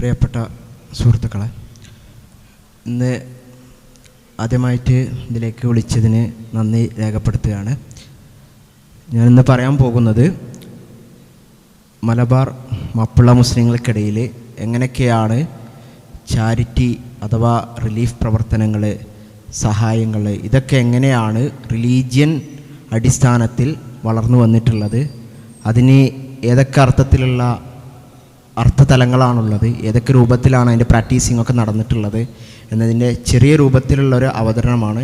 പ്രിയപ്പെട്ട സുഹൃത്തുക്കളെ, ഇന്ന് ആദ്യമായിട്ട് ഇതിലേക്ക് വിളിച്ചതിന് നന്ദി രേഖപ്പെടുത്തുകയാണ്. ഞാനിന്ന് പറയാൻ പോകുന്നത് മലബാർ മാപ്പിള മുസ്ലിങ്ങൾക്കിടയിൽ എങ്ങനെയൊക്കെയാണ് ചാരിറ്റി അഥവാ റിലീഫ് പ്രവർത്തനങ്ങൾ, സഹായങ്ങൾ, ഇതൊക്കെ എങ്ങനെയാണ് റിലീജിയൻ അടിസ്ഥാനത്തിൽ വളർന്നു വന്നിട്ടുള്ളത്, അതിന് ഏതൊക്കെ അർത്ഥത്തിലുള്ള അർത്ഥതലങ്ങളാണുള്ളത്, ഏതൊക്കെ രൂപത്തിലാണ് അതിൻ്റെ പ്രാക്ടീസിങ് ഒക്കെ നടന്നിട്ടുള്ളത് എന്നതിൻ്റെ ചെറിയ രൂപത്തിലുള്ളൊരു അവതരണമാണ്.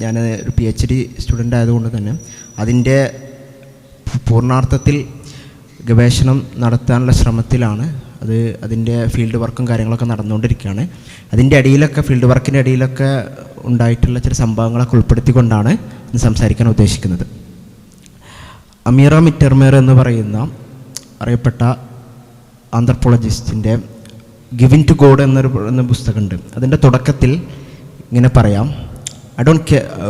ഞാൻ ഒരു PhD സ്റ്റുഡൻ്റ് ആയതുകൊണ്ട് തന്നെ അതിൻ്റെ പൂർണ്ണാർത്ഥത്തിൽ ഗവേഷണം നടത്താനുള്ള ശ്രമത്തിലാണ്. അതിൻ്റെ ഫീൽഡ് വർക്കും കാര്യങ്ങളൊക്കെ നടന്നുകൊണ്ടിരിക്കുകയാണ്. അതിൻ്റെ അടിയിലൊക്കെ ഫീൽഡ് വർക്കിൻ്റെ അടിയിലൊക്കെ ഉണ്ടായിട്ടുള്ള ചില സംഭവങ്ങളൊക്കെ ഉൾപ്പെടുത്തിക്കൊണ്ടാണ് ഇന്ന് സംസാരിക്കാൻ ഉദ്ദേശിക്കുന്നത്. അമീറ മിറ്റർമേർ എന്ന് പറയുന്ന അറിയപ്പെട്ട ആന്ത്രപ്പോളജിസ്റ്റിൻ്റെ ഗിവിൻ ടു ഗോഡ് എന്ന പുസ്തകമുണ്ട്. അതിൻ്റെ തുടക്കത്തിൽ ഇങ്ങനെ പറയാം,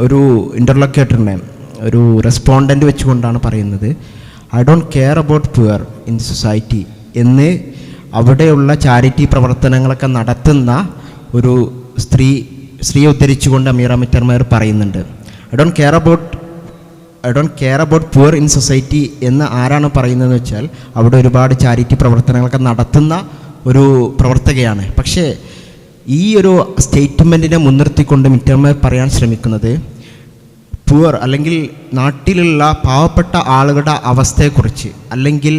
ഒരു ഇൻ്റർലോക്യൂട്ടറിനെ ഒരു റെസ്പോണ്ടൻ്റ് വെച്ചുകൊണ്ടാണ് പറയുന്നത്, I don't care about poor in society എന്ന് അവിടെയുള്ള ചാരിറ്റി പ്രവർത്തനങ്ങളൊക്കെ നടത്തുന്ന ഒരു സ്ത്രീയെ ഉദ്ധരിച്ചുകൊണ്ട് അമീറ മിറ്റർമേർ പറയുന്നുണ്ട്. I don't care about poor in society എന്ന് ആരാണ് പറയുന്നതെന്ന് വെച്ചാൽ അവിടെ ഒരുപാട് ചാരിറ്റി പ്രവർത്തനങ്ങളൊക്കെ നടത്തുന്ന ഒരു പ്രവർത്തകയാണ്. പക്ഷേ ഈ ഒരു സ്റ്റേറ്റ്മെൻറ്റിനെ മുൻനിർത്തിക്കൊണ്ട് മിറ്റർമേർ പറയാൻ ശ്രമിക്കുന്നത് പുവർ അല്ലെങ്കിൽ നാട്ടിലുള്ള പാവപ്പെട്ട ആളുകളുടെ അവസ്ഥയെക്കുറിച്ച്, അല്ലെങ്കിൽ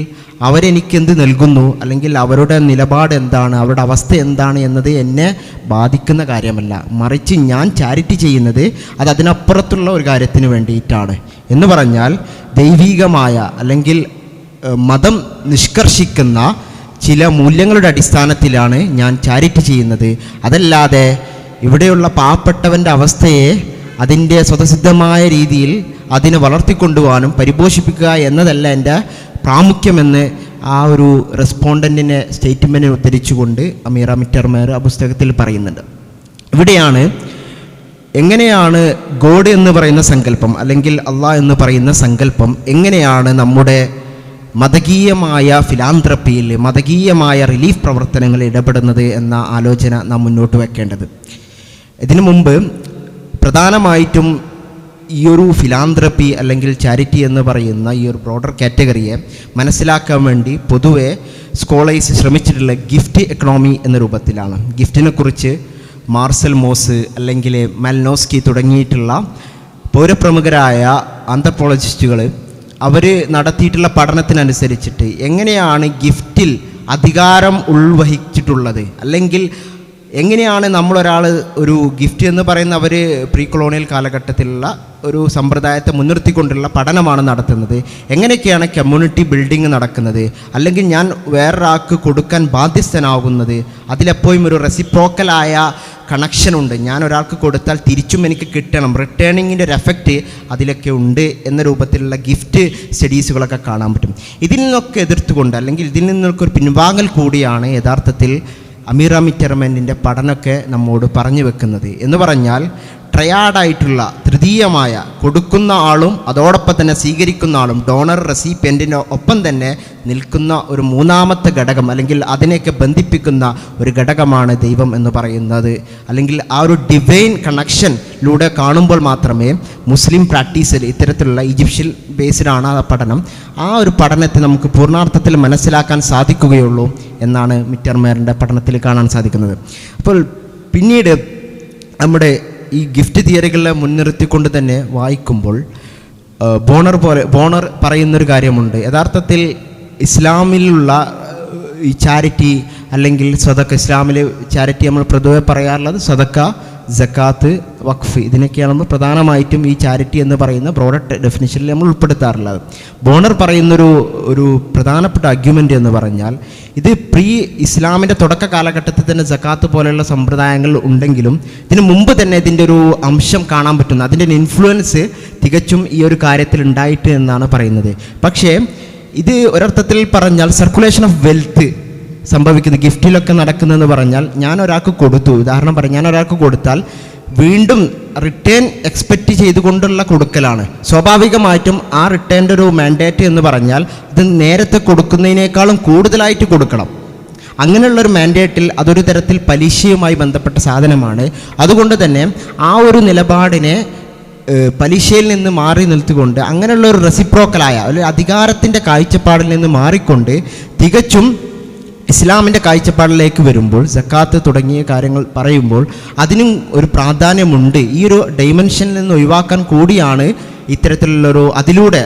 അവരെനിക്കെന്ത് നൽകുന്നു, അല്ലെങ്കിൽ അവരുടെ നിലപാട് എന്താണ്, അവരുടെ അവസ്ഥ എന്താണ് എന്നത് എന്നെ ബാധിക്കുന്ന കാര്യമല്ല, മറിച്ച് ഞാൻ ചാരിറ്റി ചെയ്യുന്നത് അത് അതിനപ്പുറത്തുള്ള ഒരു കാര്യത്തിന് വേണ്ടിയിട്ടാണ് എന്ന് പറഞ്ഞാൽ ദൈവികമായ അല്ലെങ്കിൽ മതം നിഷ്കർഷിക്കുന്ന ചില മൂല്യങ്ങളുടെ അടിസ്ഥാനത്തിലാണ് ഞാൻ ചാരിറ്റി ചെയ്യുന്നത്. അതല്ലാതെ ഇവിടെയുള്ള പാവപ്പെട്ടവൻ്റെ അവസ്ഥയെ അതിൻ്റെ സ്വതസിദ്ധമായ രീതിയിൽ അതിനെ വളർത്തിക്കൊണ്ടുപോകാനും പരിപോഷിപ്പിക്കുക എന്നതല്ല എൻ്റെ പ്രാമുഖ്യമെന്ന് ആ ഒരു റെസ്പോണ്ടൻറ്റിനെ സ്റ്റേറ്റ്മെൻറ്റിനെ ഉദ്ധരിച്ചുകൊണ്ട് അമീറ മിറ്റർമേർ ആ പുസ്തകത്തിൽ പറയുന്നുണ്ട്. ഇവിടെയാണ് എങ്ങനെയാണ് ഗോഡ് എന്ന് പറയുന്ന സങ്കല്പം അല്ലെങ്കിൽ അള്ളാഹ് എന്ന് പറയുന്ന സങ്കല്പം എങ്ങനെയാണ് നമ്മുടെ മതകീയമായ ഫിലാന്ത്രപ്പിയിൽ, മതകീയമായ റിലീഫ് പ്രവർത്തനങ്ങളിൽ ഇടപെടുന്നത് എന്ന ആലോചന നാം മുന്നോട്ട് വെക്കേണ്ടത്. ഇതിനു മുമ്പ് പ്രധാനമായിട്ടും ഈ ഒരു ഫിലാന്ത്രപ്പി അല്ലെങ്കിൽ ചാരിറ്റി എന്ന് പറയുന്ന ഈ ഒരു ബ്രോഡർ കാറ്റഗറിയെ മനസ്സിലാക്കാൻ വേണ്ടി പൊതുവെ സ്കോളേഴ്സ് ശ്രമിച്ചിട്ടുള്ള ഗിഫ്റ്റ് എക്കണോമി എന്ന രൂപത്തിലാണ്. ഗിഫ്റ്റിനെ കുറിച്ച് മാർസൽ മോസ് അല്ലെങ്കിൽ മാലിനോസ്കി തുടങ്ങിയിട്ടുള്ള പൗരപ്രമുഖരായ ആന്ത്രപ്പോളജിസ്റ്റുകൾ അവർ നടത്തിയിട്ടുള്ള പഠനത്തിനനുസരിച്ചിട്ട് എങ്ങനെയാണ് ഗിഫ്റ്റിൽ അധികാരം ഉൾവഹിച്ചിട്ടുള്ളത്, അല്ലെങ്കിൽ എങ്ങനെയാണ് നമ്മളൊരാൾ ഒരു ഗിഫ്റ്റ് എന്ന് പറയുന്ന അവർ പ്രീ കൊളോണിയൽ കാലഘട്ടത്തിലുള്ള ഒരു സമ്പ്രദായത്തെ മുൻനിർത്തിക്കൊണ്ടുള്ള പഠനമാണ് നടത്തുന്നത്. എങ്ങനെയൊക്കെയാണ് കമ്മ്യൂണിറ്റി ബിൽഡിംഗ് നടക്കുന്നത്, അല്ലെങ്കിൽ ഞാൻ വേറൊരാൾക്ക് കൊടുക്കാൻ ബാധ്യസ്ഥനാകുന്നത്, അതിലെപ്പോഴും ഒരു റെസിപ്രോക്കലായ കണക്ഷനുണ്ട്. ഞാൻ ഒരാൾക്ക് കൊടുത്താൽ തിരിച്ചും എനിക്ക് കിട്ടണം, റിട്ടേണിങ്ങിൻ്റെ ഒരു എഫക്റ്റ് അതിലൊക്കെ ഉണ്ട് എന്ന രൂപത്തിലുള്ള ഗിഫ്റ്റ് സ്റ്റഡീസുകളൊക്കെ കാണാൻ പറ്റും. ഇതിൽ നിന്നൊക്കെ എതിർത്തുകൊണ്ട് അല്ലെങ്കിൽ ഇതിൽ നിന്നൊക്കെ ഒരു പിൻവാങ്ങൽ കൂടിയാണ് യഥാർത്ഥത്തിൽ അമീറ മിറ്റർമേറിൻ്റെ പഠനമൊക്കെ നമ്മോട് പറഞ്ഞു വെക്കുന്നത്. എന്ന് പറഞ്ഞാൽ ട്രയാഡായിട്ടുള്ള തൃതീയമായ കൊടുക്കുന്ന ആളും അതോടൊപ്പം തന്നെ സ്വീകരിക്കുന്ന ആളും ഡോണർ റെസിപ്പിയൻറ്റിൻ്റെ ഒപ്പം തന്നെ നിൽക്കുന്ന ഒരു മൂന്നാമത്തെ ഘടകം, അല്ലെങ്കിൽ അതിനെയൊക്കെ ബന്ധിപ്പിക്കുന്ന ഒരു ഘടകമാണ് ദൈവം എന്ന് പറയുന്നത്. അല്ലെങ്കിൽ ആ ഒരു ഡിവൈൻ കണക്ഷനിലൂടെ കാണുമ്പോൾ മാത്രമേ മുസ്ലിം പ്രാക്ടീസിൽ ഇത്തരത്തിലുള്ള ഈജിപ്ഷ്യൻ ബേസ്ഡാണ് ആ പഠനം, ആ ഒരു പഠനത്തെ നമുക്ക് പൂർണ്ണാർത്ഥത്തിൽ മനസ്സിലാക്കാൻ സാധിക്കുകയുള്ളൂ എന്നാണ് മിറ്റർമേറിൻ്റെ പഠനത്തിൽ കാണാൻ സാധിക്കുന്നത്. അപ്പോൾ പിന്നീട് നമ്മുടെ ഈ ഗിഫ്റ്റ് തിയറികളെ മുൻനിർത്തിക്കൊണ്ട് തന്നെ വായിക്കുമ്പോൾ ബോണർ പറയുന്നൊരു കാര്യമുണ്ട്. യഥാർത്ഥത്തിൽ ഇസ്ലാമിലുള്ള ഈ ചാരിറ്റി അല്ലെങ്കിൽ സദക്ക, ഇസ്ലാമിലെ ചാരിറ്റി നമ്മൾ പൊതുവെ പറയാറുള്ളത് സദക്ക, സക്കാത്ത്, വഖഫ്, ഇതിനൊക്കെയാണ് നമ്മൾ പ്രധാനമായിട്ടും ഈ ചാരിറ്റി എന്ന് പറയുന്ന ബ്രോഡർ ഡെഫിനിഷനിൽ നമ്മൾ ഉൾപ്പെടുത്താറുള്ളത്. ബോണർ പറയുന്നൊരു പ്രധാനപ്പെട്ട ആർഗ്യുമെൻ്റ് എന്ന് പറഞ്ഞാൽ ഇത് പ്രീ ഇസ്ലാമിൻ്റെ തുടക്ക കാലഘട്ടത്തിൽ തന്നെ സക്കാത്ത് പോലെയുള്ള സമ്പ്രദായങ്ങൾ ഉണ്ടെങ്കിലും ഇതിനു മുമ്പ് തന്നെ ഇതിൻ്റെ ഒരു അംശം കാണാൻ പറ്റുന്നു, അതിൻ്റെ ഇൻഫ്ലുവൻസ് തികച്ചും ഈ ഒരു കാര്യത്തിൽ ഉണ്ടായിട്ട് എന്നാണ് പറയുന്നത്. പക്ഷേ ഇത് ഒരർത്ഥത്തിൽ പറഞ്ഞാൽ സർക്കുലേഷൻ ഓഫ് വെൽത്ത് സംഭവിക്കുന്നത് ഗിഫ്റ്റിലൊക്കെ നടക്കുന്നതെന്ന് പറഞ്ഞാൽ ഞാൻ ഒരാൾക്ക് കൊടുത്തു, ഉദാഹരണം പറയാം, ഞാൻ ഒരാൾക്ക് കൊടുത്താൽ വീണ്ടും റിട്ടേൺ എക്സ്പെക്റ്റ് ചെയ്തുകൊണ്ടുള്ള കൊടുക്കലാണ്. സ്വാഭാവികമായിട്ടും ആ റിട്ടേണിൻ്റെ ഒരു മാൻഡേറ്റ് എന്ന് പറഞ്ഞാൽ ഇത് നേരത്തെ കൊടുക്കുന്നതിനേക്കാളും കൂടുതലായിട്ട് കൊടുക്കണം. അങ്ങനെയുള്ളൊരു മാൻഡേറ്റിൽ അതൊരു തരത്തിൽ പലിശയുമായി ബന്ധപ്പെട്ട സാധനമാണ്. അതുകൊണ്ട് തന്നെ ആ ഒരു നിലപാടിനെ പലിശയിൽ നിന്ന് മാറി നിർത്തിക്കൊണ്ട് അങ്ങനെയുള്ള ഒരു റെസിപ്രോക്കലായ ഒരു അധികാരത്തിൻ്റെ കാഴ്ചപ്പാടിൽ നിന്ന് മാറിക്കൊണ്ട് തികച്ചും ഇസ്ലാമിൻ്റെ കാഴ്ചപ്പാടിലേക്ക് വരുമ്പോൾ സക്കാത്ത് തുടങ്ങിയ കാര്യങ്ങൾ പറയുമ്പോൾ അതിനും ഒരു പ്രാധാന്യമുണ്ട്. ഈ ഒരു ഡൈമെൻഷനിൽ നിന്ന് ഒഴിവാക്കാൻ കൂടിയാണ് ഇത്തരത്തിലുള്ളൊരു അതിലൂടെ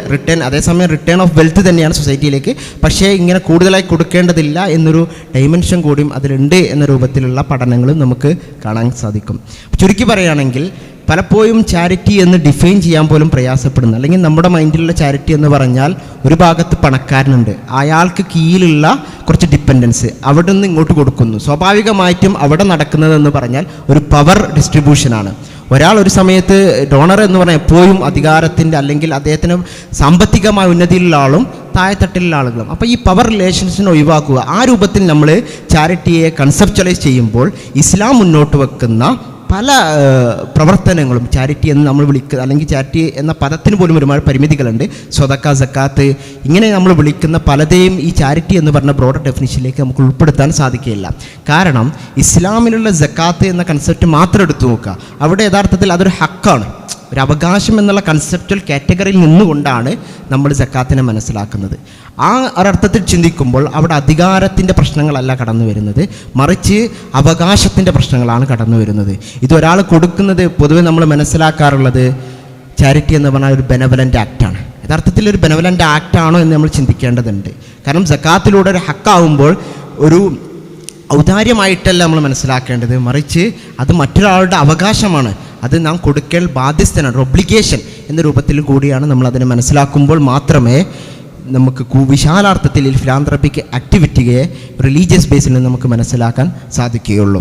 അതേസമയം റിട്ടേൺ ഓഫ് വെൽത്ത് തന്നെയാണ് സൊസൈറ്റിയിലേക്ക്, പക്ഷേ ഇങ്ങനെ കൂടുതലായി കൊടുക്കേണ്ടതില്ല എന്നൊരു ഡൈമെൻഷൻ കൂടിയും അതിലുണ്ട് എന്ന രൂപത്തിലുള്ള പഠനങ്ങളും നമുക്ക് കാണാൻ സാധിക്കും. ചുരുക്കി പറയുകയാണെങ്കിൽ പലപ്പോഴും ചാരിറ്റി എന്ന് ഡിഫൈൻ ചെയ്യാൻ പോലും പ്രയാസപ്പെടുന്നു. അല്ലെങ്കിൽ നമ്മുടെ മൈൻഡിലുള്ള ചാരിറ്റി എന്ന് പറഞ്ഞാൽ ഒരു ഭാഗത്ത് പണക്കാരനുണ്ട്, അയാൾക്ക് കീഴിലുള്ള കുറച്ച് ഡിപ്പെൻഡൻസ് അവിടെ നിന്ന് ഇങ്ങോട്ട് കൊടുക്കുന്നു. സ്വാഭാവികമായിട്ടും അവിടെ നടക്കുന്നതെന്ന് പറഞ്ഞാൽ ഒരു പവർ ഡിസ്ട്രിബ്യൂഷനാണ്. ഒരാൾ ഒരു സമയത്ത് ഡോണർ എന്ന് പറഞ്ഞാൽ എപ്പോഴും അധികാരത്തിൻ്റെ അല്ലെങ്കിൽ അദ്ദേഹത്തിന് സാമ്പത്തികമായ ഉന്നതിയിലുള്ള ആളും താഴെത്തട്ടിലുള്ള ആളുകളും. അപ്പോൾ ഈ പവർ റിലേഷൻസിനെ ഒഴിവാക്കുക, ആ രൂപത്തിൽ നമ്മൾ ചാരിറ്റിയെ കൺസെപ്ച്വലൈസ് ചെയ്യുമ്പോൾ ഇസ്ലാം മുന്നോട്ട് വെക്കുന്ന പല പ്രവർത്തനങ്ങളും ചാരിറ്റി എന്ന് നമ്മൾ വിളിക്കുക, അല്ലെങ്കിൽ ചാരിറ്റി എന്ന പദത്തിന് പോലും ഒരുപാട് പരിമിതികളുണ്ട്. സ്വതക്ക, സക്കാത്ത്, ഇങ്ങനെ നമ്മൾ വിളിക്കുന്ന പലതേയും ഈ ചാരിറ്റി എന്ന് പറഞ്ഞ ബ്രോഡർ ഡെഫിനിഷനിലേക്ക് നമുക്ക് ഉൾപ്പെടുത്താൻ സാധിക്കുകയില്ല. കാരണം ഇസ്ലാമിലുള്ള സക്കാത്ത് എന്ന കൺസെപ്റ്റ് മാത്രം എടുത്തു നോക്കുക, അവിടെ യഥാർത്ഥത്തിൽ അതൊരു ഹക്കാണ്, ഒരു അവകാശം എന്നുള്ള കൺസെപ്റ്റൽ കാറ്റഗറിയിൽ നിന്നുകൊണ്ടാണ് നമ്മൾ സക്കാത്തിനെ മനസ്സിലാക്കുന്നത്. ആ ഒരർത്ഥത്തിൽ ചിന്തിക്കുമ്പോൾ അവിടെ അധികാരത്തിൻ്റെ പ്രശ്നങ്ങളല്ല കടന്നു വരുന്നത്, മറിച്ച് അവകാശത്തിൻ്റെ പ്രശ്നങ്ങളാണ് കടന്നു വരുന്നത്. ഇതൊരാൾ കൊടുക്കുന്നത് പൊതുവെ നമ്മൾ മനസ്സിലാക്കാറുള്ളത് ചാരിറ്റി എന്ന് പറഞ്ഞാൽ ഒരു ബെനവലൻ്റ് ആക്റ്റാണ്. യഥാർത്ഥത്തിൽ ഒരു ബെനവലൻ്റ് ആക്റ്റാണോ എന്ന് നമ്മൾ ചിന്തിക്കേണ്ടതുണ്ട്. കാരണം സക്കാത്തിലൂടെ ഒരു ഹക്കാവുമ്പോൾ ഒരു ഔദാര്യമായിട്ടല്ല നമ്മൾ മനസ്സിലാക്കേണ്ടത്, മറിച്ച് അത് മറ്റൊരാളുടെ അവകാശമാണ്, അത് നാം കൊടുക്കൽ ബാധ്യസ്ഥനാണ്, ഒബ്ലിഗേഷൻ എന്ന രൂപത്തിൽ കൂടിയാണ് നമ്മൾ അതിനെ മനസ്സിലാക്കുമ്പോൾ മാത്രമേ നമുക്ക് വിശാലാർത്ഥത്തിൽ ഈ ഫിലാന്ത്രപ്പിക് ആക്ടിവിറ്റിയെ റിലീജിയസ് ബേസിൽ നിന്ന് നമുക്ക് മനസ്സിലാക്കാൻ സാധിക്കുകയുള്ളൂ.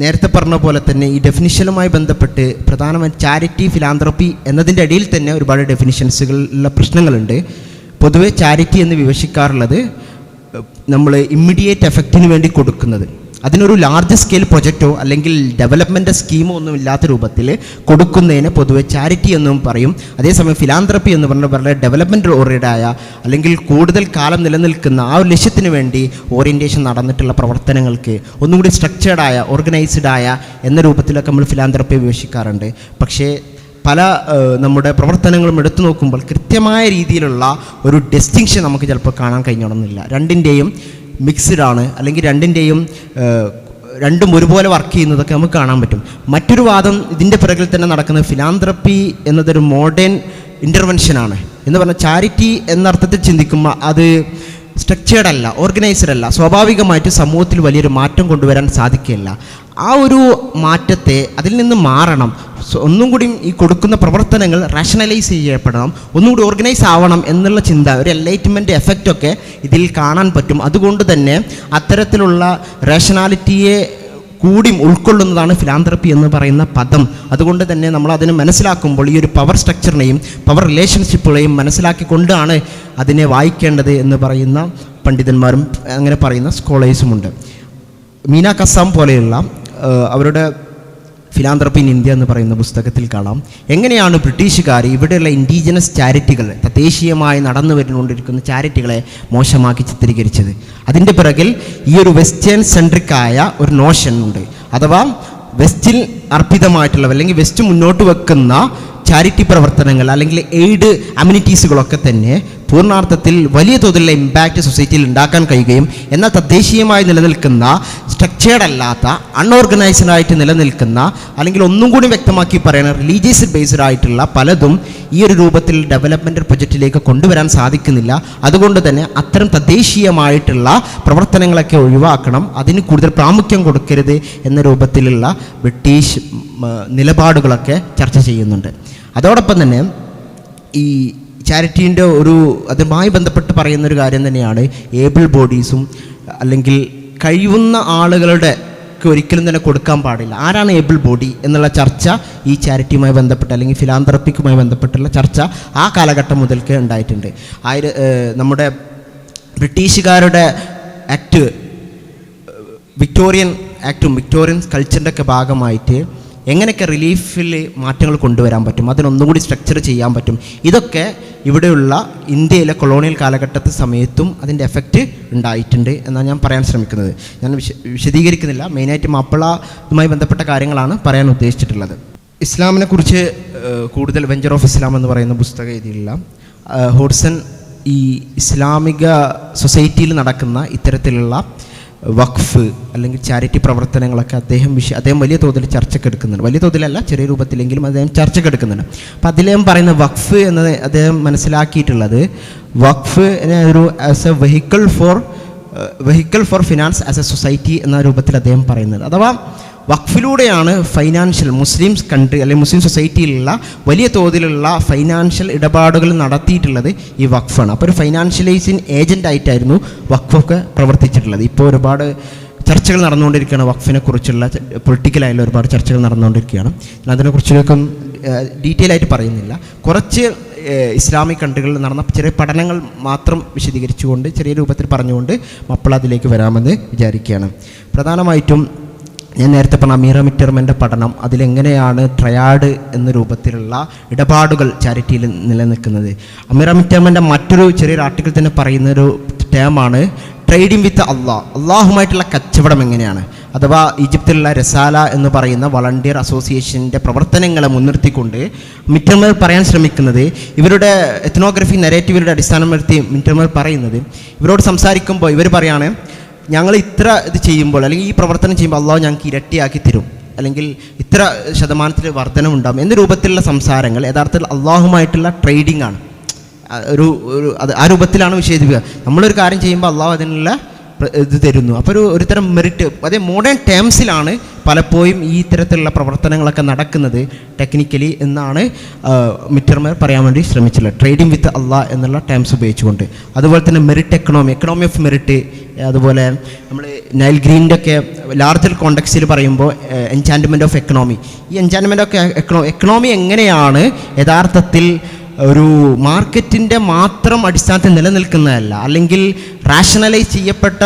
നേരത്തെ പറഞ്ഞ പോലെ തന്നെ ഈ ഡെഫിനിഷനുമായി ബന്ധപ്പെട്ട് പ്രധാനമായും ചാരിറ്റി, ഫിലാന്ത്രപ്പി എന്നതിൻ്റെ ഇടയിൽ തന്നെ ഒരുപാട് ഡെഫിനിഷൻസുകളുള്ള പ്രശ്നങ്ങളുണ്ട്. പൊതുവെ ചാരിറ്റി എന്ന് വിവക്ഷിക്കാറുള്ളത് നമ്മൾ ഇമ്മീഡിയറ്റ് എഫക്റ്റിന് വേണ്ടി കൊടുക്കുന്നത്, അതിനൊരു ലാർജ് സ്കെയിൽ പ്രൊജക്റ്റോ അല്ലെങ്കിൽ ഡെവലപ്മെൻ്റ് സ്കീമോ ഒന്നും ഇല്ലാത്ത രൂപത്തിൽ കൊടുക്കുന്നതിന് പൊതുവെ ചാരിറ്റി എന്നും പറയും. അതേസമയം ഫിലാന്ത്രപ്പി എന്ന് പറഞ്ഞാൽ വളരെ ഡെവലപ്മെൻറ്റ് ഓറിയൻറ്റഡായ അല്ലെങ്കിൽ കൂടുതൽ കാലം നിലനിൽക്കുന്ന ആ ഒരു ലക്ഷ്യത്തിന് വേണ്ടി ഓറിയൻറ്റേഷൻ നടന്നിട്ടുള്ള പ്രവർത്തനങ്ങൾക്ക് ഒന്നുകൂടി സ്ട്രക്ചേർഡായ, ഓർഗനൈസ്ഡായ എന്ന രൂപത്തിലൊക്കെ നമ്മൾ ഫിലാന്ത്രപ്പി വിവക്ഷിക്കാറുണ്ട്. പക്ഷേ പല നമ്മുടെ പ്രവർത്തനങ്ങളും എടുത്തു നോക്കുമ്പോൾ കൃത്യമായ രീതിയിലുള്ള ഒരു ഡിസ്റ്റിങ്ഷൻ നമുക്ക് ചിലപ്പോൾ കാണാൻ കഴിഞ്ഞോണമെന്നില്ല. രണ്ടിൻ്റെയും മിക്സ്ഡ് ആണ്, അല്ലെങ്കിൽ രണ്ടും ഒരുപോലെ വർക്ക് ചെയ്യുന്നതൊക്കെ നമുക്ക് കാണാൻ പറ്റും. മറ്റൊരു വാദം ഇതിൻ്റെ പിറകിൽ തന്നെ നടക്കുന്നത് ഫിലാന്ത്രപ്പി എന്നതൊരു മോഡേൺ ഇൻ്റർവെൻഷനാണ് എന്ന് പറഞ്ഞാൽ ചാരിറ്റി എന്നർത്ഥത്തിൽ ചിന്തിക്കുമ്പോൾ അത് സ്ട്രക്ചേർഡ് അല്ല, ഓർഗനൈസ്ഡ് അല്ല, സ്വാഭാവികമായിട്ട് സമൂഹത്തിൽ വലിയൊരു മാറ്റം കൊണ്ടുവരാൻ സാധിക്കില്ല. ആ ഒരു മാറ്റത്തെ അതിൽ നിന്ന് മാറണം, ഒന്നും കൂടി ഈ കൊടുക്കുന്ന പ്രവർത്തനങ്ങൾ റാഷണലൈസ് ചെയ്യപ്പെടണം, ഒന്നുകൂടി ഓർഗനൈസ് ആവണം എന്നുള്ള ചിന്ത, ഒരു എൻലൈറ്റ്മെൻറ്റ് എഫക്റ്റൊക്കെ ഇതിൽ കാണാൻ പറ്റും. അതുകൊണ്ട് തന്നെ അത്തരത്തിലുള്ള റാഷണാലിറ്റിയെ കൂടി ഉൾക്കൊള്ളുന്നതാണ് ഫിലാന്ത്രപ്പി എന്ന് പറയുന്ന പദം. അതുകൊണ്ട് തന്നെ നമ്മൾ അതിനെ മനസ്സിലാക്കുമ്പോൾ ഈ ഒരു പവർ സ്ട്രക്ചറിനെയും പവർ റിലേഷൻഷിപ്പുകളെയും മനസ്സിലാക്കിക്കൊണ്ടാണ് അതിനെ വായിക്കേണ്ടത് എന്ന് പറയുന്ന പണ്ഡിതന്മാരും അങ്ങനെ പറയുന്ന സ്കോളേഴ്സുമുണ്ട്. മീന കസാം പോലെയുള്ള അവരുടെ ഫിലാന്ത്രപ്പി ഇൻ ഇന്ത്യ എന്ന് പറയുന്ന പുസ്തകത്തിൽ കാണാം എങ്ങനെയാണ് ബ്രിട്ടീഷുകാർ ഇവിടെയുള്ള ഇൻഡിജിനസ് ചാരിറ്റികൾ, തദ്ദേശീയമായി നടന്നു വരുന്നുകൊണ്ടിരിക്കുന്ന ചാരിറ്റികളെ മോശമാക്കി ചിത്രീകരിച്ചത്. അതിൻ്റെ പിറകിൽ ഈ ഒരു വെസ്റ്റേൺ സെൻട്രിക്കായ ഒരു നോഷൻ ഉണ്ട്. അഥവാ വെസ്റ്റിൽ അർപ്പിതമായിട്ടുള്ള അല്ലെങ്കിൽ വെസ്റ്റ് മുന്നോട്ട് വെക്കുന്ന ചാരിറ്റി പ്രവർത്തനങ്ങൾ അല്ലെങ്കിൽ എയ്ഡ് അമ്യൂണിറ്റീസുകളൊക്കെ തന്നെ പൂർണ്ണാർത്ഥത്തിൽ വലിയ തോതിലുള്ള ഇമ്പാക്റ്റ് സൊസൈറ്റിയിൽ ഉണ്ടാക്കാൻ കഴിയുകയും എന്നാൽ തദ്ദേശീയമായി നിലനിൽക്കുന്ന സ്ട്രക്ചേർഡ് അല്ലാത്ത അൺഓർഗനൈസ്ഡ് ആയിട്ട് നിലനിൽക്കുന്ന അല്ലെങ്കിൽ ഒന്നും കൂടി വ്യക്തമാക്കി പറയുന്ന റിലീജിയസ് ബേസ്ഡ് ആയിട്ടുള്ള പലതും ഈ ഒരു രൂപത്തിൽ ഡെവലപ്മെൻ്റ് പ്രൊജക്റ്റിലേക്ക് കൊണ്ടുവരാൻ സാധിക്കുന്നില്ല. അതുകൊണ്ട് തന്നെ അത്തരം തദ്ദേശീയമായിട്ടുള്ള പ്രവർത്തനങ്ങളൊക്കെ ഒഴിവാക്കണം, അതിന് കൂടുതൽ പ്രാമുഖ്യം കൊടുക്കരുത് എന്ന രൂപത്തിലുള്ള ബ്രിട്ടീഷ് നിലപാടുകളൊക്കെ ചർച്ച ചെയ്യുന്നുണ്ട്. അതോടൊപ്പം തന്നെ ഈ ചാരിറ്റീൻ്റെ അതുമായി ബന്ധപ്പെട്ട് പറയുന്നൊരു കാര്യം തന്നെയാണ് ഏബിൾ ബോഡീസും അല്ലെങ്കിൽ കഴിവുന്ന ആളുകളുടെ ഒരിക്കലും തന്നെ കൊടുക്കാൻ പാടില്ല. ആരാണ് ഏബിൾ ബോഡി എന്നുള്ള ചർച്ച ഈ ചാരിറ്റിയുമായി ബന്ധപ്പെട്ട് അല്ലെങ്കിൽ ഫിലാന്ത്രപ്പിക്കുമായി ബന്ധപ്പെട്ടുള്ള ചർച്ച ആ കാലഘട്ടം മുതൽക്ക് ഉണ്ടായിട്ടുണ്ട്. നമ്മുടെ ബ്രിട്ടീഷുകാരുടെ ആക്ട്, വിക്ടോറിയൻ ആക്റ്റും വിക്ടോറിയൻ കൾച്ചറിൻ്റെ ഒക്കെ ഭാഗമായിട്ട് എങ്ങനെയൊക്കെ റിലീഫിൽ മാറ്റങ്ങൾ കൊണ്ടുവരാൻ പറ്റും, അതിനൊന്നുകൂടി സ്ട്രക്ചർ ചെയ്യാൻ പറ്റും. ഇതൊക്കെ ഇവിടെയുള്ള ഇന്ത്യയിലെ കൊളോണിയൽ കാലഘട്ടത്തെ സമയത്തും അതിൻ്റെ എഫക്റ്റ് ഉണ്ടായിട്ടുണ്ട് എന്നാണ് ഞാൻ പറയാൻ ശ്രമിക്കുന്നത്. ഞാൻ വിശദീകരിക്കുന്നില്ല, മെയിനായിട്ട് മാപ്പിളയുമായി ബന്ധപ്പെട്ട കാര്യങ്ങളാണ് പറയാൻ ഉദ്ദേശിച്ചിട്ടുള്ളത്. ഇസ്ലാമിനെ കുറിച്ച് കൂടുതൽ വെഞ്ചർ ഓഫ് ഇസ്ലാം എന്ന് പറയുന്ന പുസ്തകം എഴുതിയില്ല. ഹോഡ്സൺ ഈ ഇസ്ലാമിക സൊസൈറ്റിയിൽ നടക്കുന്ന ഇത്തരത്തിലുള്ള വഖഫ് അല്ലെങ്കിൽ ചാരിറ്റി പ്രവർത്തനങ്ങളൊക്കെ അദ്ദേഹം വലിയ തോതിൽ ചർച്ചക്കെടുക്കുന്നുണ്ട്. വലിയ തോതിലല്ല, ചെറിയ രൂപത്തിലെങ്കിലും അദ്ദേഹം ചർച്ചക്കെടുക്കുന്നുണ്ട്. അപ്പം അതിലേം പറയുന്ന വഖഫ് എന്നത് അദ്ദേഹം മനസ്സിലാക്കിയിട്ടുള്ളത് വഖഫ് ഒരു as A vehicle for finance as A society എന്ന രൂപത്തിൽ അദ്ദേഹം പറയുന്നത്. അഥവാ വഖഫിലൂടെയാണ് ഫൈനാൻഷ്യൽ മുസ്ലിംസ് കൺട്രി അല്ലെങ്കിൽ മുസ്ലിം സൊസൈറ്റിയിലുള്ള വലിയ തോതിലുള്ള ഫൈനാൻഷ്യൽ ഇടപാടുകൾ നടത്തിയിട്ടുള്ളത് ഈ വഖഫാണ്. അപ്പോൾ ഒരു ഫൈനാൻഷ്യലൈസിങ് ഏജൻ്റ് ആയിട്ടായിരുന്നു വഖഫൊക്കെ പ്രവർത്തിച്ചിട്ടുള്ളത്. ഇപ്പോൾ ഒരുപാട് ചർച്ചകൾ നടന്നുകൊണ്ടിരിക്കുകയാണ് വഖഫിനെ കുറിച്ചുള്ള, പൊളിറ്റിക്കലായുള്ള ഒരുപാട് ചർച്ചകൾ നടന്നുകൊണ്ടിരിക്കുകയാണ്. അതിനെക്കുറിച്ചൊക്കെ ഡീറ്റെയിൽ ആയിട്ട് പറയുന്നില്ല. കുറച്ച് ഇസ്ലാമിക് കൺട്രികളിൽ നടന്ന ചെറിയ പഠനങ്ങൾ മാത്രം വിശദീകരിച്ചുകൊണ്ട് ചെറിയ രൂപത്തിൽ പറഞ്ഞുകൊണ്ട് മപ്പോൾ അതിലേക്ക് വരാമെന്ന് വിചാരിക്കുകയാണ്. പ്രധാനമായിട്ടും ഞാൻ നേരത്തെ പറഞ്ഞ അമീറ മിറ്റർമൻ്റെ പഠനം, അതിലെങ്ങനെയാണ് ട്രയാഡ് എന്ന രൂപത്തിലുള്ള ഇടപാടുകൾ ചാരിറ്റിയിൽ നിലനിൽക്കുന്നത്. അമീറ മിറ്റർമൻ്റെ മറ്റൊരു ചെറിയൊരു ആർട്ടിക്കിൾ തന്നെ പറയുന്നൊരു ടേമാണ് ട്രേഡിങ് വിത്ത് അള്ളാഹുമായിട്ടുള്ള കച്ചവടം എങ്ങനെയാണ്. അഥവാ ഈജിപ്തിലുള്ള രസാല എന്ന് പറയുന്ന വളണ്ടിയർ അസോസിയേഷൻ്റെ പ്രവർത്തനങ്ങളെ മുൻനിർത്തിക്കൊണ്ട് മിറ്റർമർ പറയാൻ ശ്രമിക്കുന്നത്, ഇവരുടെ എത്നോഗ്രഫി നെറേറ്റീവിൻ്റെ അടിസ്ഥാനം നിർത്തി മിറ്റർമർ പറയുന്നത്, ഇവരോട് സംസാരിക്കുമ്പോൾ ഇവർ പറയാണ്, ഞങ്ങൾ ഇത്ര ഇത് ചെയ്യുമ്പോൾ അല്ലെങ്കിൽ ഈ പ്രവർത്തനം ചെയ്യുമ്പോൾ അള്ളാഹു ഞങ്ങൾക്ക് ഇരട്ടിയാക്കി തരും, അല്ലെങ്കിൽ ഇത്ര ശതമാനത്തിൽ വർധനമുണ്ടാകും എന്ന രൂപത്തിലുള്ള സംസാരങ്ങൾ യഥാർത്ഥത്തിൽ അള്ളാഹുമായിട്ടുള്ള ട്രേഡിംഗ് ആണ്. ആ രൂപത്തിലാണ് വിശേഷിപ്പിക്കുക. നമ്മളൊരു കാര്യം ചെയ്യുമ്പോൾ അള്ളാഹു അതിനുള്ള ഇത് തരുന്നു. അപ്പോൾ ഒരു തരം മെറിറ്റ്, അതേ മോഡേൺ ടേംസിലാണ് പലപ്പോഴും ഈ ഇത്തരത്തിലുള്ള പ്രവർത്തനങ്ങളൊക്കെ നടക്കുന്നത് ടെക്നിക്കലി എന്നാണ് മിറ്റർമർ പറയാൻ വേണ്ടി ശ്രമിച്ചിട്ടുള്ളത്, ട്രേഡിംഗ് വിത്ത് അള്ളാഹ് എന്നുള്ള ടേംസ് ഉപയോഗിച്ചുകൊണ്ട്. അതുപോലെ തന്നെ മെറിറ്റ് എക്കണോമി ഓഫ് മെറിറ്റ്, അതുപോലെ നമ്മൾ നൈൽ ഗ്രീൻ്റെ ഒക്കെ ലാർജർ കോണ്ടെക്സ്റ്റിൽ പറയുമ്പോൾ എൻചാൻറ്റ്മെൻറ്റ് ഓഫ് എക്കണോമി. ഈ എൻചാൻറ്റ്മെൻറ്റ് ഓഫ് എക്കണോമി എങ്ങനെയാണ് യഥാർത്ഥത്തിൽ ഒരു മാർക്കറ്റിൻ്റെ മാത്രം അടിസ്ഥാനത്തിൽ നിലനിൽക്കുന്നതല്ല, അല്ലെങ്കിൽ റാഷണലൈസ് ചെയ്യപ്പെട്ട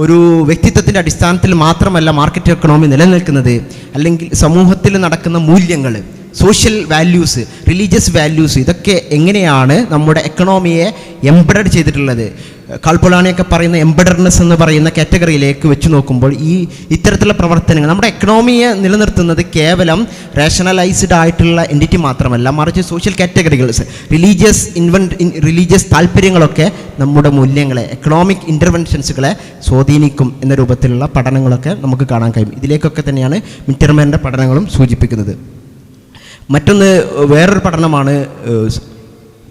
ഒരു വ്യക്തിത്വത്തിൻ്റെ അടിസ്ഥാനത്തിൽ മാത്രമല്ല മാർക്കറ്റ് എക്കണോമി നിലനിൽക്കുന്നത്, അല്ലെങ്കിൽ സമൂഹത്തിൽ നടക്കുന്ന മൂല്യങ്ങൾ, സോഷ്യൽ വാല്യൂസ്, റിലീജിയസ് വാല്യൂസ്, ഇതൊക്കെ എങ്ങനെയാണ് നമ്മുടെ എക്കണോമിയെ എംബഡഡ് ചെയ്തിട്ടുള്ളത്. കാൾപ്പൊളാണിയൊക്കെ പറയുന്ന എംബഡർനെസ് എന്ന് പറയുന്ന കാറ്റഗറിയിലേക്ക് വെച്ച് നോക്കുമ്പോൾ ഈ ഇത്തരത്തിലുള്ള പ്രവർത്തനങ്ങൾ നമ്മുടെ എക്കണോമിയെ നിലനിർത്തുന്നത് കേവലം റേഷണലൈസ്ഡ് ആയിട്ടുള്ള എൻറ്റിറ്റി മാത്രമല്ല, മറിച്ച് സോഷ്യൽ കാറ്റഗറികൾസ്, റിലീജിയസ് താല്പര്യങ്ങളൊക്കെ നമ്മുടെ മൂല്യങ്ങളെ, എക്കണോമിക് ഇൻ്റർവെൻഷൻസുകളെ സ്വാധീനിക്കും എന്ന രൂപത്തിലുള്ള പഠനങ്ങളൊക്കെ നമുക്ക് കാണാൻ കഴിയും. ഇതിലേക്കൊക്കെ തന്നെയാണ് മിറ്റർമാൻ്റെ പഠനങ്ങളും സൂചിപ്പിക്കുന്നത്. മറ്റൊന്ന് വേറൊരു പഠനമാണ്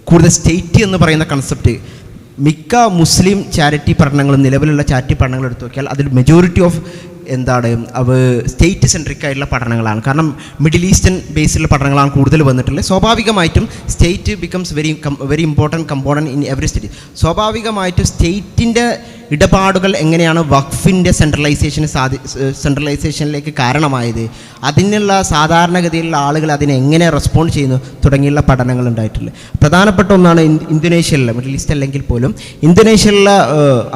കൂടുതൽ സ്റ്റേറ്റ് എന്ന് പറയുന്ന കൺസെപ്റ്റ്. മിക്ക മുസ്ലിം ചാരിറ്റി പഠനങ്ങളും, നിലവിലുള്ള ചാരിറ്റി പഠനങ്ങൾ എടുത്തു നോക്കിയാൽ അതിൽ മെജോറിറ്റി ഓഫ് സ്റ്റേറ്റ് സെൻട്രിക് ആയിട്ടുള്ള പഠനങ്ങളാണ്. കാരണം മിഡിൽ ഈസ്റ്റേൺ ബേസിലുള്ള പഠനങ്ങളാണ് കൂടുതൽ വന്നിട്ടുള്ളത്. സ്വാഭാവികമായിട്ടും state becomes very important component in every state. സ്വാഭാവികമായിട്ടും സ്റ്റേറ്റിൻ്റെ ഇടപാടുകൾ എങ്ങനെയാണ് വഖഫിൻ്റെ സെൻട്രലൈസേഷനിലേക്ക് കാരണമായത്, അതിനുള്ള സാധാരണഗതിയിലുള്ള ആളുകൾ അതിനെ എങ്ങനെ റെസ്പോണ്ട് ചെയ്യുന്നു തുടങ്ങിയുള്ള പഠനങ്ങൾ ഉണ്ടായിട്ടുള്ളത്. പ്രധാനപ്പെട്ട ഒന്നാണ് ഇന്തോനേഷ്യയിലെ, മിഡിൽ ഈസ്റ്റ് അല്ലെങ്കിൽ പോലും ഇന്തോനേഷ്യയിലെ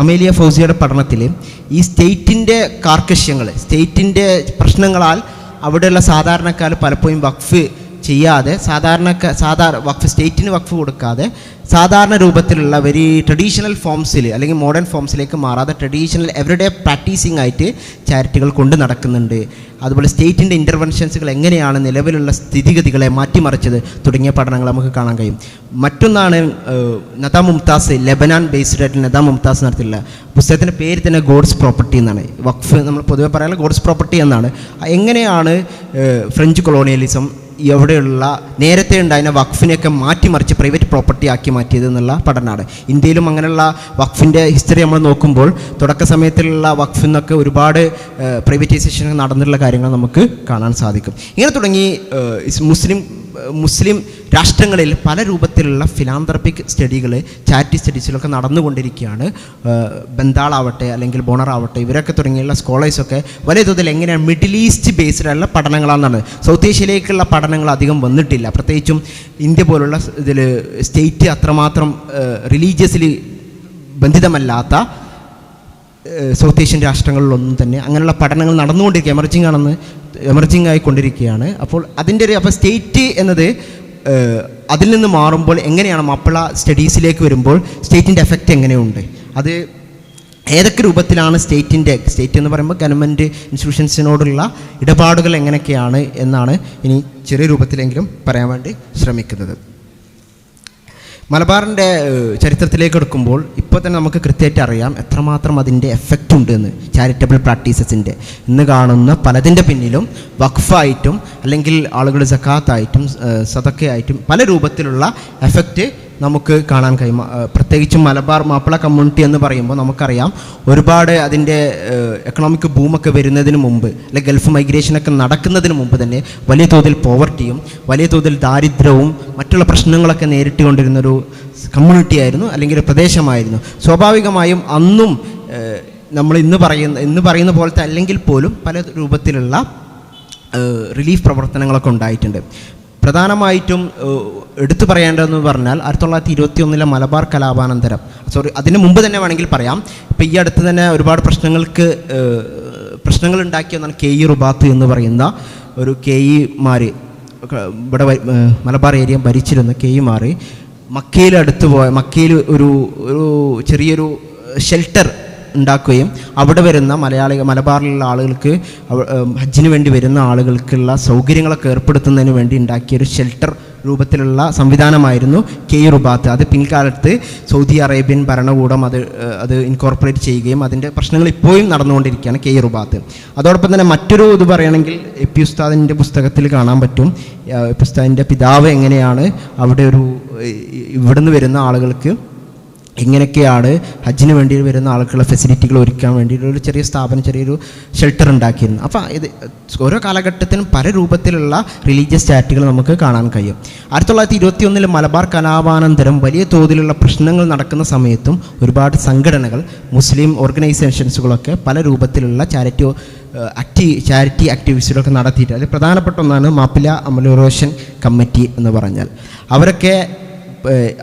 അമേലിയ ഫൗസിയുടെ പഠനത്തിൽ ഈ സ്റ്റേറ്റിൻ്റെ കാർക്കശ്യങ്ങൾ, സ്റ്റേറ്റിൻ്റെ പ്രശ്നങ്ങളാൽ അവിടെയുള്ള സാധാരണക്കാർ പലപ്പോഴും വഖഫ് ചെയ്യാതെ സ്റ്റേറ്റിന് വഖഫ് കൊടുക്കാതെ സാധാരണ രൂപത്തിലുള്ള വെരി ട്രഡീഷണൽ ഫോംസിൽ അല്ലെങ്കിൽ മോഡേൺ ഫോംസിലേക്ക് മാറാതെ ട്രഡീഷണൽ എവറിഡേ പ്രാക്ടീസിങ് ആയിട്ട് ചാരിറ്റികൾ കൊണ്ട് നടക്കുന്നുണ്ട്. അതുപോലെ സ്റ്റേറ്റിൻ്റെ ഇൻ്റർവെൻഷൻസുകൾ എങ്ങനെയാണ് നിലവിലുള്ള സ്ഥിതിഗതികളെ മാറ്റിമറിച്ചത് തുടങ്ങിയ പഠനങ്ങൾ നമുക്ക് കാണാൻ കഴിയും. മറ്റൊന്നാണ് നദാ മുംതാസ്, ലെബനാൻ ബേസ്ഡ് ആയിട്ട് നദാ മുംതാസ് നടത്തിയുള്ള പുസ്തകത്തിൻ്റെ പേര് തന്നെ ഗോഡ്സ് പ്രോപ്പർട്ടി എന്നാണ്. വഖഫ് നമ്മൾ പൊതുവെ പറയാനുള്ള ഗോഡ്സ് പ്രോപ്പർട്ടി എന്നാണ്. എങ്ങനെയാണ് ഫ്രഞ്ച് കൊളോണിയലിസം എവിടെയുള്ള നേരത്തെ ഉണ്ടായിരുന്ന വഖഫിനെയൊക്കെ മാറ്റിമറിച്ച് പ്രൈവറ്റ് പ്രോപ്പർട്ടി ആക്കി മാറ്റിയത് എന്നുള്ള പഠനമാണ്. ഇന്ത്യയിലും അങ്ങനെയുള്ള വഖഫിൻ്റെ ഹിസ്റ്ററി നമ്മൾ നോക്കുമ്പോൾ തുടക്ക സമയത്തുള്ള വഖഫിൽ നിന്നൊക്കെ ഒരുപാട് പ്രൈവറ്റൈസേഷൻ നടന്നിട്ടുള്ള കാര്യങ്ങൾ നമുക്ക് കാണാൻ സാധിക്കും. ഇങ്ങനെ തുടങ്ങി മുസ്ലിം രാഷ്ട്രങ്ങളിൽ പല രൂപത്തിലുള്ള ഫിലാന്ത്രപ്പിക് സ്റ്റഡികൾ, ചാരിറ്റി സ്റ്റഡീസിലൊക്കെ നടന്നുകൊണ്ടിരിക്കുകയാണ്. ബന്താളാവട്ടെ അല്ലെങ്കിൽ ബോണറാവട്ടെ, ഇവരൊക്കെ തുടങ്ങിയുള്ള സ്കോളേഴ്സൊക്കെ വലിയ തോതിൽ എങ്ങനെയാണ് മിഡിൽ ഈസ്റ്റ് ബേസ്ഡുള്ള പഠനങ്ങളാണെന്നാണ്. സൗത്ത് ഏഷ്യയിലേക്കുള്ള പഠനങ്ങൾ അധികം വന്നിട്ടില്ല. പ്രത്യേകിച്ചും ഇന്ത്യ പോലുള്ള ഇതിൽ സ്റ്റേറ്റ് അത്രമാത്രം റിലീജിയസ്ലി ബന്ധിതമല്ലാത്ത സൗത്ത് ഏഷ്യൻ രാഷ്ട്രങ്ങളിലൊന്നും തന്നെ അങ്ങനെയുള്ള പഠനങ്ങൾ നടന്നുകൊണ്ടിരിക്കുക, എമർജിങ് ആയിക്കൊണ്ടിരിക്കുകയാണ്. അപ്പോൾ അതിൻ്റെ അപ്പോൾ സ്റ്റേറ്റ് എന്നത് അതിൽ നിന്ന് മാറുമ്പോൾ എങ്ങനെയാണ് മാപ്പിള സ്റ്റഡീസിലേക്ക് വരുമ്പോൾ സ്റ്റേറ്റിൻ്റെ എഫക്റ്റ് എങ്ങനെയുണ്ട്, അത് ഏതൊക്കെ രൂപത്തിലാണ് സ്റ്റേറ്റ് എന്ന് പറയുമ്പോൾ ഗവൺമെൻറ് ഇൻസ്റ്റിറ്റ്യൂഷൻസിനോടുള്ള ഇടപാടുകൾ എങ്ങനെയൊക്കെയാണ് എന്നാണ് ഇനി ചെറിയ രൂപത്തിലെങ്കിലും പറയാൻ വേണ്ടി ശ്രമിക്കുന്നത്. മലബാറിൻ്റെ ചരിത്രത്തിലേക്ക് എടുക്കുമ്പോൾ ഇപ്പോൾ തന്നെ നമുക്ക് കൃത്യമായിട്ട് അറിയാം എത്രമാത്രം അതിൻ്റെ എഫക്റ്റ് ഉണ്ട് എന്ന്. ചാരിറ്റബിൾ പ്രാക്ടീസസിൻ്റെ ഇന്ന് കാണുന്ന പലതിൻ്റെ പിന്നിലും വഖഫായിട്ടും അല്ലെങ്കിൽ ആളുകൾ സക്കാത്തായിട്ടും സദക്കയായിട്ടും പല രൂപത്തിലുള്ള എഫക്റ്റ് നമുക്ക് കാണാൻ കഴിയും. പ്രത്യേകിച്ചും മലബാർ മാപ്പിള കമ്മ്യൂണിറ്റി എന്ന് പറയുമ്പോൾ നമുക്കറിയാം ഒരുപാട് അതിൻ്റെ എക്കണോമിക് ബൂമൊക്കെ വരുന്നതിന് മുമ്പ് അല്ലെങ്കിൽ ഗൾഫ് മൈഗ്രേഷനൊക്കെ നടക്കുന്നതിന് മുമ്പ് തന്നെ വലിയ തോതിൽ പോവർട്ടിയും വലിയ തോതിൽ ദാരിദ്ര്യവും മറ്റുള്ള പ്രശ്നങ്ങളൊക്കെ നേരിട്ടുകൊണ്ടിരുന്നൊരു കമ്മ്യൂണിറ്റി ആയിരുന്നു, അല്ലെങ്കിൽ ഒരു പ്രദേശമായിരുന്നു. സ്വാഭാവികമായും അന്നും നമ്മൾ ഇന്ന് പറയുന്ന പോലത്തെ അല്ലെങ്കിൽ പോലും പല രൂപത്തിലുള്ള റിലീഫ് പ്രവർത്തനങ്ങളൊക്കെ ഉണ്ടായിട്ടുണ്ട്. പ്രധാനമായിട്ടും എടുത്തു പറയേണ്ടതെന്ന് പറഞ്ഞാൽ 1921 മലബാർ കലാപാനന്തരം, അതിന് മുമ്പ് തന്നെ വേണമെങ്കിൽ പറയാം. ഇപ്പോൾ ഈ അടുത്ത് തന്നെ ഒരുപാട് പ്രശ്നങ്ങൾ ഉണ്ടാക്കിയ ഒന്നാണ് കെ ഇ റുബാത്ത് എന്ന് പറയുന്ന ഒരു കെ ഇമാർ, ഇവിടെ മലബാർ ഏരിയ ഭരിച്ചിരുന്ന കെ ഇമാർ മക്കയിൽ ഒരു ചെറിയൊരു ഷെൽട്ടർ ഉണ്ടാക്കുകയും അവിടെ വരുന്ന മലബാറിലുള്ള ആളുകൾക്ക് ഹജ്ജിന് വേണ്ടി വരുന്ന ആളുകൾക്കുള്ള സൗകര്യങ്ങളൊക്കെ ഏർപ്പെടുത്തുന്നതിന് വേണ്ടി ഉണ്ടാക്കിയൊരു ഷെൽട്ടർ രൂപത്തിലുള്ള സംവിധാനമായിരുന്നു കെ ഇ റുബാത്ത്. അത് പിൻകാലത്ത് സൗദി അറേബ്യൻ ഭരണകൂടം അത് ഇൻകോർപ്പറേറ്റ് ചെയ്യുകയും അതിൻ്റെ പ്രശ്നങ്ങൾ ഇപ്പോഴും നടന്നുകൊണ്ടിരിക്കുകയാണ് കെ ഇ റുബാത്ത്. അതോടൊപ്പം തന്നെ മറ്റൊരു ഇത് പറയുകയാണെങ്കിൽ എ പി ഉസ്താദിൻ്റെ പുസ്തകത്തിൽ കാണാൻ പറ്റും എ പി ഉസ്താദിൻ്റെ പിതാവ് എങ്ങനെയാണ് അവിടെ ഇവിടുന്ന് വരുന്ന ആളുകൾക്ക് എങ്ങനെയൊക്കെയാണ് ഹജ്ജിന് വേണ്ടി വരുന്ന ആളുകളുടെ ഫെസിലിറ്റികൾ ഒരുക്കാൻ വേണ്ടിയിട്ട് ഒരു ചെറിയ സ്ഥാപനം, ചെറിയൊരു ഷെൽട്ടർ ഉണ്ടാക്കിയിരുന്നു. അപ്പോൾ ഇത് ഓരോ കാലഘട്ടത്തിനും പല രൂപത്തിലുള്ള റിലീജിയസ് ചാരിറ്റികൾ നമുക്ക് കാണാൻ കഴിയും. 1921 മലബാർ കലാപാനന്തരം വലിയ തോതിലുള്ള പ്രശ്നങ്ങൾ നടക്കുന്ന സമയത്തും ഒരുപാട് സംഘടനകൾ, മുസ്ലിം ഓർഗനൈസേഷൻസുകളൊക്കെ പല രൂപത്തിലുള്ള ചാരിറ്റി ആക്ടിവിറ്റീസൊക്കെ നടത്തിയിട്ട് അതിൽ പ്രധാനപ്പെട്ട ഒന്നാണ് മാപ്പിള അമലോറേഷൻ കമ്മിറ്റി എന്ന് പറഞ്ഞാൽ. അവരൊക്കെ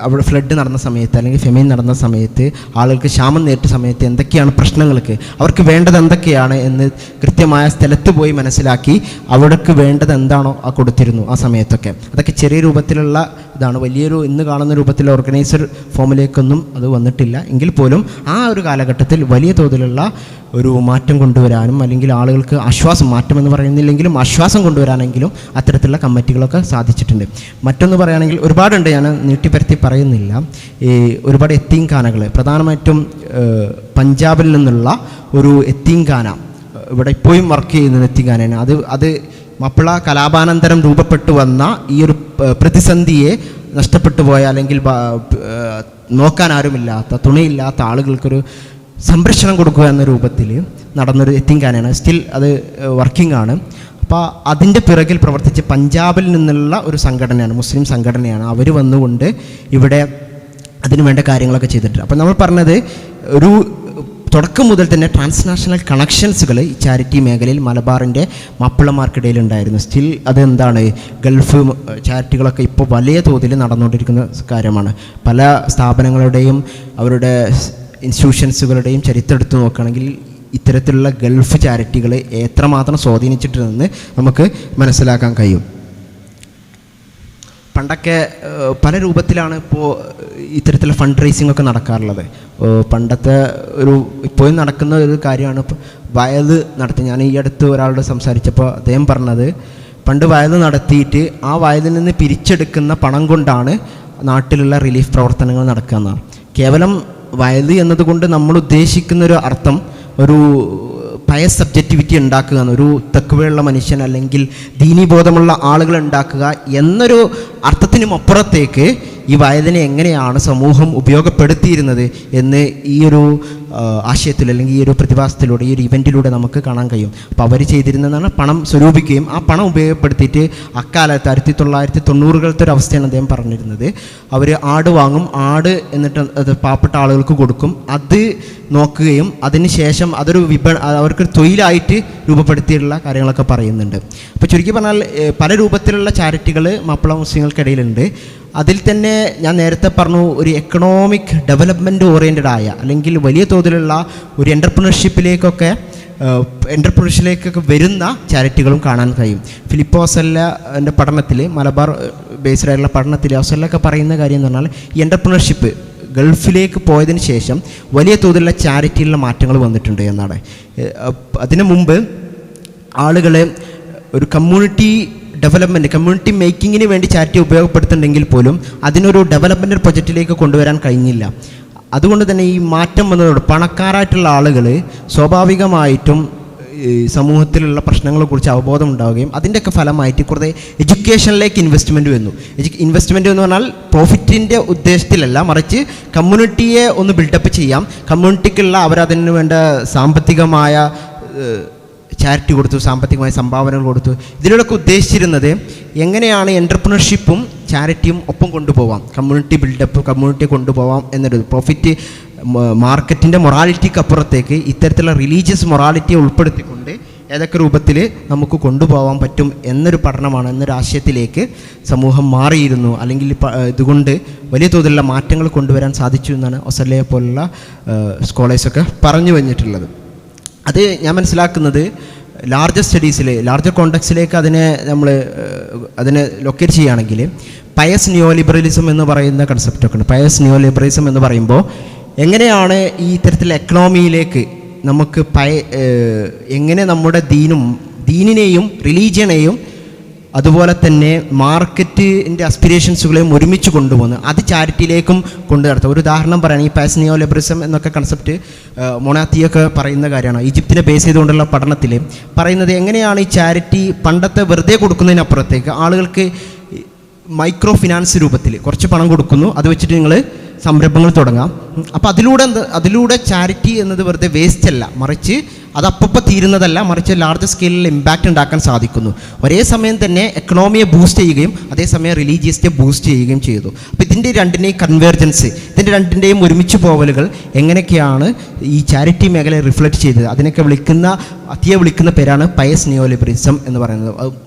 അവിടെ ഫ്ലഡ് നടന്ന സമയത്ത് അല്ലെങ്കിൽ ഫെമൈൻ നടന്ന സമയത്ത് ആളുകൾക്ക് ക്ഷാമം നേരിട്ട സമയത്ത് എന്തൊക്കെയാണ് പ്രശ്നങ്ങൾക്ക്, അവർക്ക് വേണ്ടത് എന്തൊക്കെയാണ് എന്ന് കൃത്യമായ സ്ഥലത്ത് പോയി മനസ്സിലാക്കി അവർക്ക് വേണ്ടത് എന്താണോ കൊടുത്തിരുന്നു ആ സമയത്തൊക്കെ. അതൊക്കെ ചെറിയ രൂപത്തിലുള്ള ഇതാണ്, വലിയൊരു ഇന്ന് കാണുന്ന രൂപത്തിലുള്ള ഓർഗനൈസർ ഫോമിലേക്കൊന്നും അത് വന്നിട്ടില്ല. എങ്കിൽ പോലും ആ ഒരു കാലഘട്ടത്തിൽ വലിയ തോതിലുള്ള ഒരു മാറ്റം കൊണ്ടുവരാനും അല്ലെങ്കിൽ ആളുകൾക്ക് മാറ്റമെന്ന് പറയുന്നില്ലെങ്കിലും ആശ്വാസം കൊണ്ടുവരാനെങ്കിലും അത്തരത്തിലുള്ള കമ്മിറ്റികളൊക്കെ സാധിച്ചിട്ടുണ്ട്. മറ്റൊന്ന് പറയുകയാണെങ്കിൽ ഒരുപാടുണ്ട്, ഞാൻ നീട്ടിപ്പരത്തി പറയുന്നില്ല. ഒരുപാട് എത്തീംഖാനകൾ, പ്രധാനമായിട്ടും പഞ്ചാബിൽ നിന്നുള്ള ഒരു എത്തീംഖാന ഇവിടെ ഇപ്പോഴും വർക്ക് ചെയ്യുന്ന എത്തീംഖാനയാണ്. അത് മാപ്പിള കലാപാനന്തരം രൂപപ്പെട്ടു വന്ന ഈ ഒരു പ്രതിസന്ധിയെ നഷ്ടപ്പെട്ടു പോയ അല്ലെങ്കിൽ നോക്കാൻ ആരുമില്ലാത്ത തുണയില്ലാത്ത ആളുകൾക്കൊരു സംരക്ഷണം കൊടുക്കുക എന്ന രൂപത്തിൽ നടന്നൊരു എത്തീംഖാനയാണ്. സ്റ്റിൽ അത് വർക്കിംഗ് ആണ്. അപ്പോൾ അതിൻ്റെ പിറകിൽ പ്രവർത്തിച്ച് പഞ്ചാബിൽ നിന്നുള്ള ഒരു സംഘടനയാണ്, മുസ്ലിം സംഘടനയാണ്. അവർ വന്നുകൊണ്ട് ഇവിടെ അതിനു വേണ്ട കാര്യങ്ങളൊക്കെ ചെയ്തിട്ടുണ്ട്. അപ്പോൾ നമ്മൾ പറഞ്ഞത് ഒരു തുടക്കം മുതൽ തന്നെ ട്രാൻസ്നാഷണൽ കണക്ഷൻസുകൾ ഈ ചാരിറ്റി മേഖലയിൽ മലബാറിൻ്റെ മാപ്പിളമാർക്കിടയിൽ ഉണ്ടായിരുന്നു. സ്റ്റിൽ അതെന്താണ്, ഗൾഫ് ചാരിറ്റികളൊക്കെ ഇപ്പോൾ വലിയ തോതിൽ നടന്നുകൊണ്ടിരിക്കുന്ന കാര്യമാണ്. പല സ്ഥാപനങ്ങളുടെയും അവരുടെ ഇൻസ്റ്റിറ്റ്യൂഷൻസുകളുടെയും ചരിത്രം എടുത്തു നോക്കുകയാണെങ്കിൽ ഇത്തരത്തിലുള്ള ഗൾഫ് ചാരിറ്റികൾ എത്രമാത്രം സ്വാധീനിച്ചിട്ടുണ്ടെന്ന് നമുക്ക് മനസ്സിലാക്കാൻ കഴിയും. പണ്ടൊക്കെ പല രൂപത്തിലാണ് ഇപ്പോൾ ഇത്തരത്തിലുള്ള ഫണ്ട് റേസിംഗ് ഒക്കെ നടക്കാറുള്ളത്. പണ്ടത്തെ ഇപ്പോഴും നടക്കുന്ന ഒരു കാര്യമാണ് വയത് നടത്തി. ഞാൻ ഈ അടുത്ത് ഒരാളോട് സംസാരിച്ചപ്പോൾ അദ്ദേഹം പറഞ്ഞത് പണ്ട് വയത് നടത്തിയിട്ട് ആ വയതിൽ നിന്ന് പിരിച്ചെടുക്കുന്ന പണം കൊണ്ടാണ് നാട്ടിലുള്ള റിലീഫ് പ്രവർത്തനങ്ങൾ നടക്കുക എന്നാണ്. കേവലം വയത് എന്നതുകൊണ്ട് നമ്മൾ ഉദ്ദേശിക്കുന്ന ഒരു അർത്ഥം ഒരു പയസ് സബ്ജക്റ്റിവിറ്റി ഉണ്ടാക്കുക, ഒരു തക്വയുള്ള മനുഷ്യൻ അല്ലെങ്കിൽ ദീനീബോധമുള്ള ആളുകൾ ഉണ്ടാക്കുക എന്നൊരു അർത്ഥത്തിനും അപ്പുറത്തേക്ക് ഈ വയതിനെ എങ്ങനെയാണ് സമൂഹം ഉപയോഗപ്പെടുത്തിയിരുന്നത് എന്ന് ഈ ഒരു ആശയത്തിൽ അല്ലെങ്കിൽ ഈ ഒരു പ്രതിഭാസത്തിലൂടെ ഈ ഒരു ഇവൻറ്റിലൂടെ നമുക്ക് കാണാൻ കഴിയും. അപ്പോൾ അവർ ചെയ്തിരുന്നതാണ് പണം സ്വരൂപിക്കുകയും ആ പണം ഉപയോഗപ്പെടുത്തിയിട്ട് അക്കാലത്ത് 1990-കളുടെ ഒരു അവസ്ഥയാണ് അദ്ദേഹം പറഞ്ഞിരുന്നത്. അവർ ആട് വാങ്ങും, ആട് എന്നിട്ട് അത് പാവപ്പെട്ട ആളുകൾക്ക് കൊടുക്കും, അത് നോക്കുകയും അതിന് ശേഷം അതൊരു അവർക്ക് തൊഴിലായിട്ട് രൂപപ്പെടുത്തിയിട്ടുള്ള കാര്യങ്ങളൊക്കെ പറയുന്നുണ്ട്. അപ്പോൾ ചുരുക്കി പറഞ്ഞാൽ പല രൂപത്തിലുള്ള ചാരിറ്റികൾ മാപ്പിള മുസ്ലിങ്ങൾക്കിടയിലുണ്ട്. അതിൽ തന്നെ ഞാൻ നേരത്തെ പറഞ്ഞു ഒരു എക്കണോമിക് ഡെവലപ്മെൻറ്റ് ഓറിയൻറ്റഡ് ആയ അല്ലെങ്കിൽ വലിയ തോതിലുള്ള ഒരു എൻ്റർപ്രണർഷിപ്പിലേക്കൊക്കെ വരുന്ന ചാരിറ്റികളും കാണാൻ കഴിയും. ഫിലിപ്പോ ഒസല്ലൻ്റെ പഠനത്തിൽ, മലബാർ ബേസ്ഡ് ആയിട്ടുള്ള പഠനത്തിൽ ഒസല്ലൊക്കെ പറയുന്ന കാര്യം എന്ന് പറഞ്ഞാൽ ഈ എൻ്റർപ്രണർഷിപ്പ് ഗൾഫിലേക്ക് പോയതിന് ശേഷം വലിയ തോതിലുള്ള ചാരിറ്റിയിലുള്ള മാറ്റങ്ങൾ വന്നിട്ടുണ്ട് എന്നാണ്. അതിനു മുമ്പ് ആളുകളെ ഒരു കമ്മ്യൂണിറ്റി ഡെവലപ്മെൻറ്റ്, കമ്മ്യൂണിറ്റി മേക്കിങ്ങിന് വേണ്ടി ചാരിറ്റി ഉപയോഗപ്പെടുത്തുന്നുണ്ടെങ്കിൽ പോലും അതിനൊരു ഡെവലപ്മെൻ്റ് പ്രൊജക്റ്റിലേക്ക് കൊണ്ടുവരാൻ കഴിഞ്ഞില്ല. അതുകൊണ്ട് തന്നെ ഈ മാറ്റം വന്നതോട് പണക്കാരായിട്ടുള്ള ആളുകൾ സ്വാഭാവികമായിട്ടും സമൂഹത്തിലുള്ള പ്രശ്നങ്ങളെക്കുറിച്ച് അവബോധം ഉണ്ടാവുകയും അതിൻ്റെയൊക്കെ ഫലമായിട്ട് കുറേ എഡ്യൂക്കേഷനിലേക്ക് ഇൻവെസ്റ്റ്മെൻറ്റ് വന്നു. ഇൻവെസ്റ്റ്മെൻറ്റ് എന്ന് പറഞ്ഞാൽ പ്രോഫിറ്റിൻ്റെ ഉദ്ദേശത്തിലല്ല, മറിച്ച് കമ്മ്യൂണിറ്റിയെ ഒന്ന് ബിൽഡപ്പ് ചെയ്യാം, കമ്മ്യൂണിറ്റിക്കുള്ള അവരതിന് വേണ്ട സാമ്പത്തികമായ ചാരിറ്റി കൊടുത്തു, സാമ്പത്തികമായ സംഭാവനകൾ കൊടുത്തു. ഇതിലൂടെയൊക്കെ ഉദ്ദേശിച്ചിരുന്നത് എങ്ങനെയാണ് എൻ്റർപ്രണർഷിപ്പും ചാരിറ്റിയും ഒപ്പം കൊണ്ടുപോകാം, കമ്മ്യൂണിറ്റി ബിൽഡപ്പ്, കമ്മ്യൂണിറ്റിയെ കൊണ്ടുപോകാം എന്നൊരു പ്രോഫിറ്റ് മാർക്കറ്റിൻ്റെ മൊറാലിറ്റിക്ക് അപ്പുറത്തേക്ക് ഇത്തരത്തിലുള്ള റിലീജിയസ് മൊറാലിറ്റിയെ ഉൾപ്പെടുത്തിക്കൊണ്ട് ഏതൊക്കെ രൂപത്തിൽ നമുക്ക് കൊണ്ടുപോകാൻ പറ്റും എന്നൊരു പഠനമാണ്, എന്നൊരു ആശയത്തിലേക്ക് സമൂഹം മാറിയിരുന്നു. അല്ലെങ്കിൽ ഇതുകൊണ്ട് വലിയ തോതിലുള്ള മാറ്റങ്ങൾ കൊണ്ടുവരാൻ സാധിച്ചു എന്നാണ് ഒസല്ലയെ പോലുള്ള സ്കോളേഴ്സൊക്കെ പറഞ്ഞു വന്നിട്ടുള്ളത്. അത് ഞാൻ മനസ്സിലാക്കുന്നത് ലാർജർ സ്റ്റഡീസിൽ, ലാർജർ കോണ്ടെക്സ്റ്റിലേക്ക് അതിനെ ലൊക്കേറ്റ് ചെയ്യുകയാണെങ്കിൽ പയസ് നിയോലിബറലിസം എന്ന് പറയുന്ന കൺസെപ്റ്റൊക്കെ ഉണ്ട്. പയസ് നിയോലിബറലിസം എന്ന് പറയുമ്പോൾ എങ്ങനെയാണ് ഈ ഇത്തരത്തിലുള്ള എക്കണോമിയിലേക്ക് നമുക്ക് എങ്ങനെ നമ്മുടെ ദീനിനെയും റിലീജിയനെയും അതുപോലെ തന്നെ മാർക്കറ്റിൻ്റെ അസ്പിരേഷൻസുകളെയും ഒരുമിച്ച് കൊണ്ടുപോകുന്നത്, അത് ചാരിറ്റിയിലേക്കും കൊണ്ടു നടത്തുക. ഒരു ഉദാഹരണം പറയുകയാണ്, ഈ പാസ് നിയോലിബറലിസം എന്നൊക്കെ കൺസെപ്റ്റ് മൊണാത്തിയൊക്കെ പറയുന്ന കാര്യമാണ്. ഈജിപ്തിനെ ബേസ് ചെയ്തുകൊണ്ടുള്ള പഠനത്തിൽ പറയുന്നത് എങ്ങനെയാണ് ഈ ചാരിറ്റി പണ്ടത്തെ വെറുതെ കൊടുക്കുന്നതിനപ്പുറത്തേക്ക് ആളുകൾക്ക് മൈക്രോ ഫിനാൻസ് രൂപത്തിൽ കുറച്ച് പണം കൊടുക്കുന്നു, അത് വെച്ചിട്ട് നിങ്ങൾ സംരംഭങ്ങൾ തുടങ്ങാം. അപ്പോൾ അതിലൂടെ ചാരിറ്റി എന്നത് വെറുതെ വേസ്റ്റ് അല്ല, മറിച്ച് അത് അപ്പം തീരുന്നതല്ല, മറിച്ച് ലാർജ് സ്കെയിലിൽ ഇമ്പാക്റ്റ് ഉണ്ടാക്കാൻ സാധിക്കുന്നു. ഒരേ സമയം തന്നെ എക്കണോമിയെ ബൂസ്റ്റ് ചെയ്യുകയും അതേസമയം റിലീജിയസിനെ ബൂസ്റ്റ് ചെയ്യുകയും ചെയ്തു. അപ്പോൾ ഇതിൻ്റെ രണ്ടിൻ്റെയും കൺവേർജൻസ്, ഇതിൻ്റെ രണ്ടിൻ്റെയും ഒരുമിച്ച് പോവലുകൾ എങ്ങനെയൊക്കെയാണ് ഈ ചാരിറ്റി മേഖലയെ റിഫ്ലക്റ്റ് ചെയ്തത്, അതിനൊക്കെ വിളിക്കുന്ന പേരാണ് പയസ് നിയോലിബറലിസം എന്ന് പറയുന്നത്.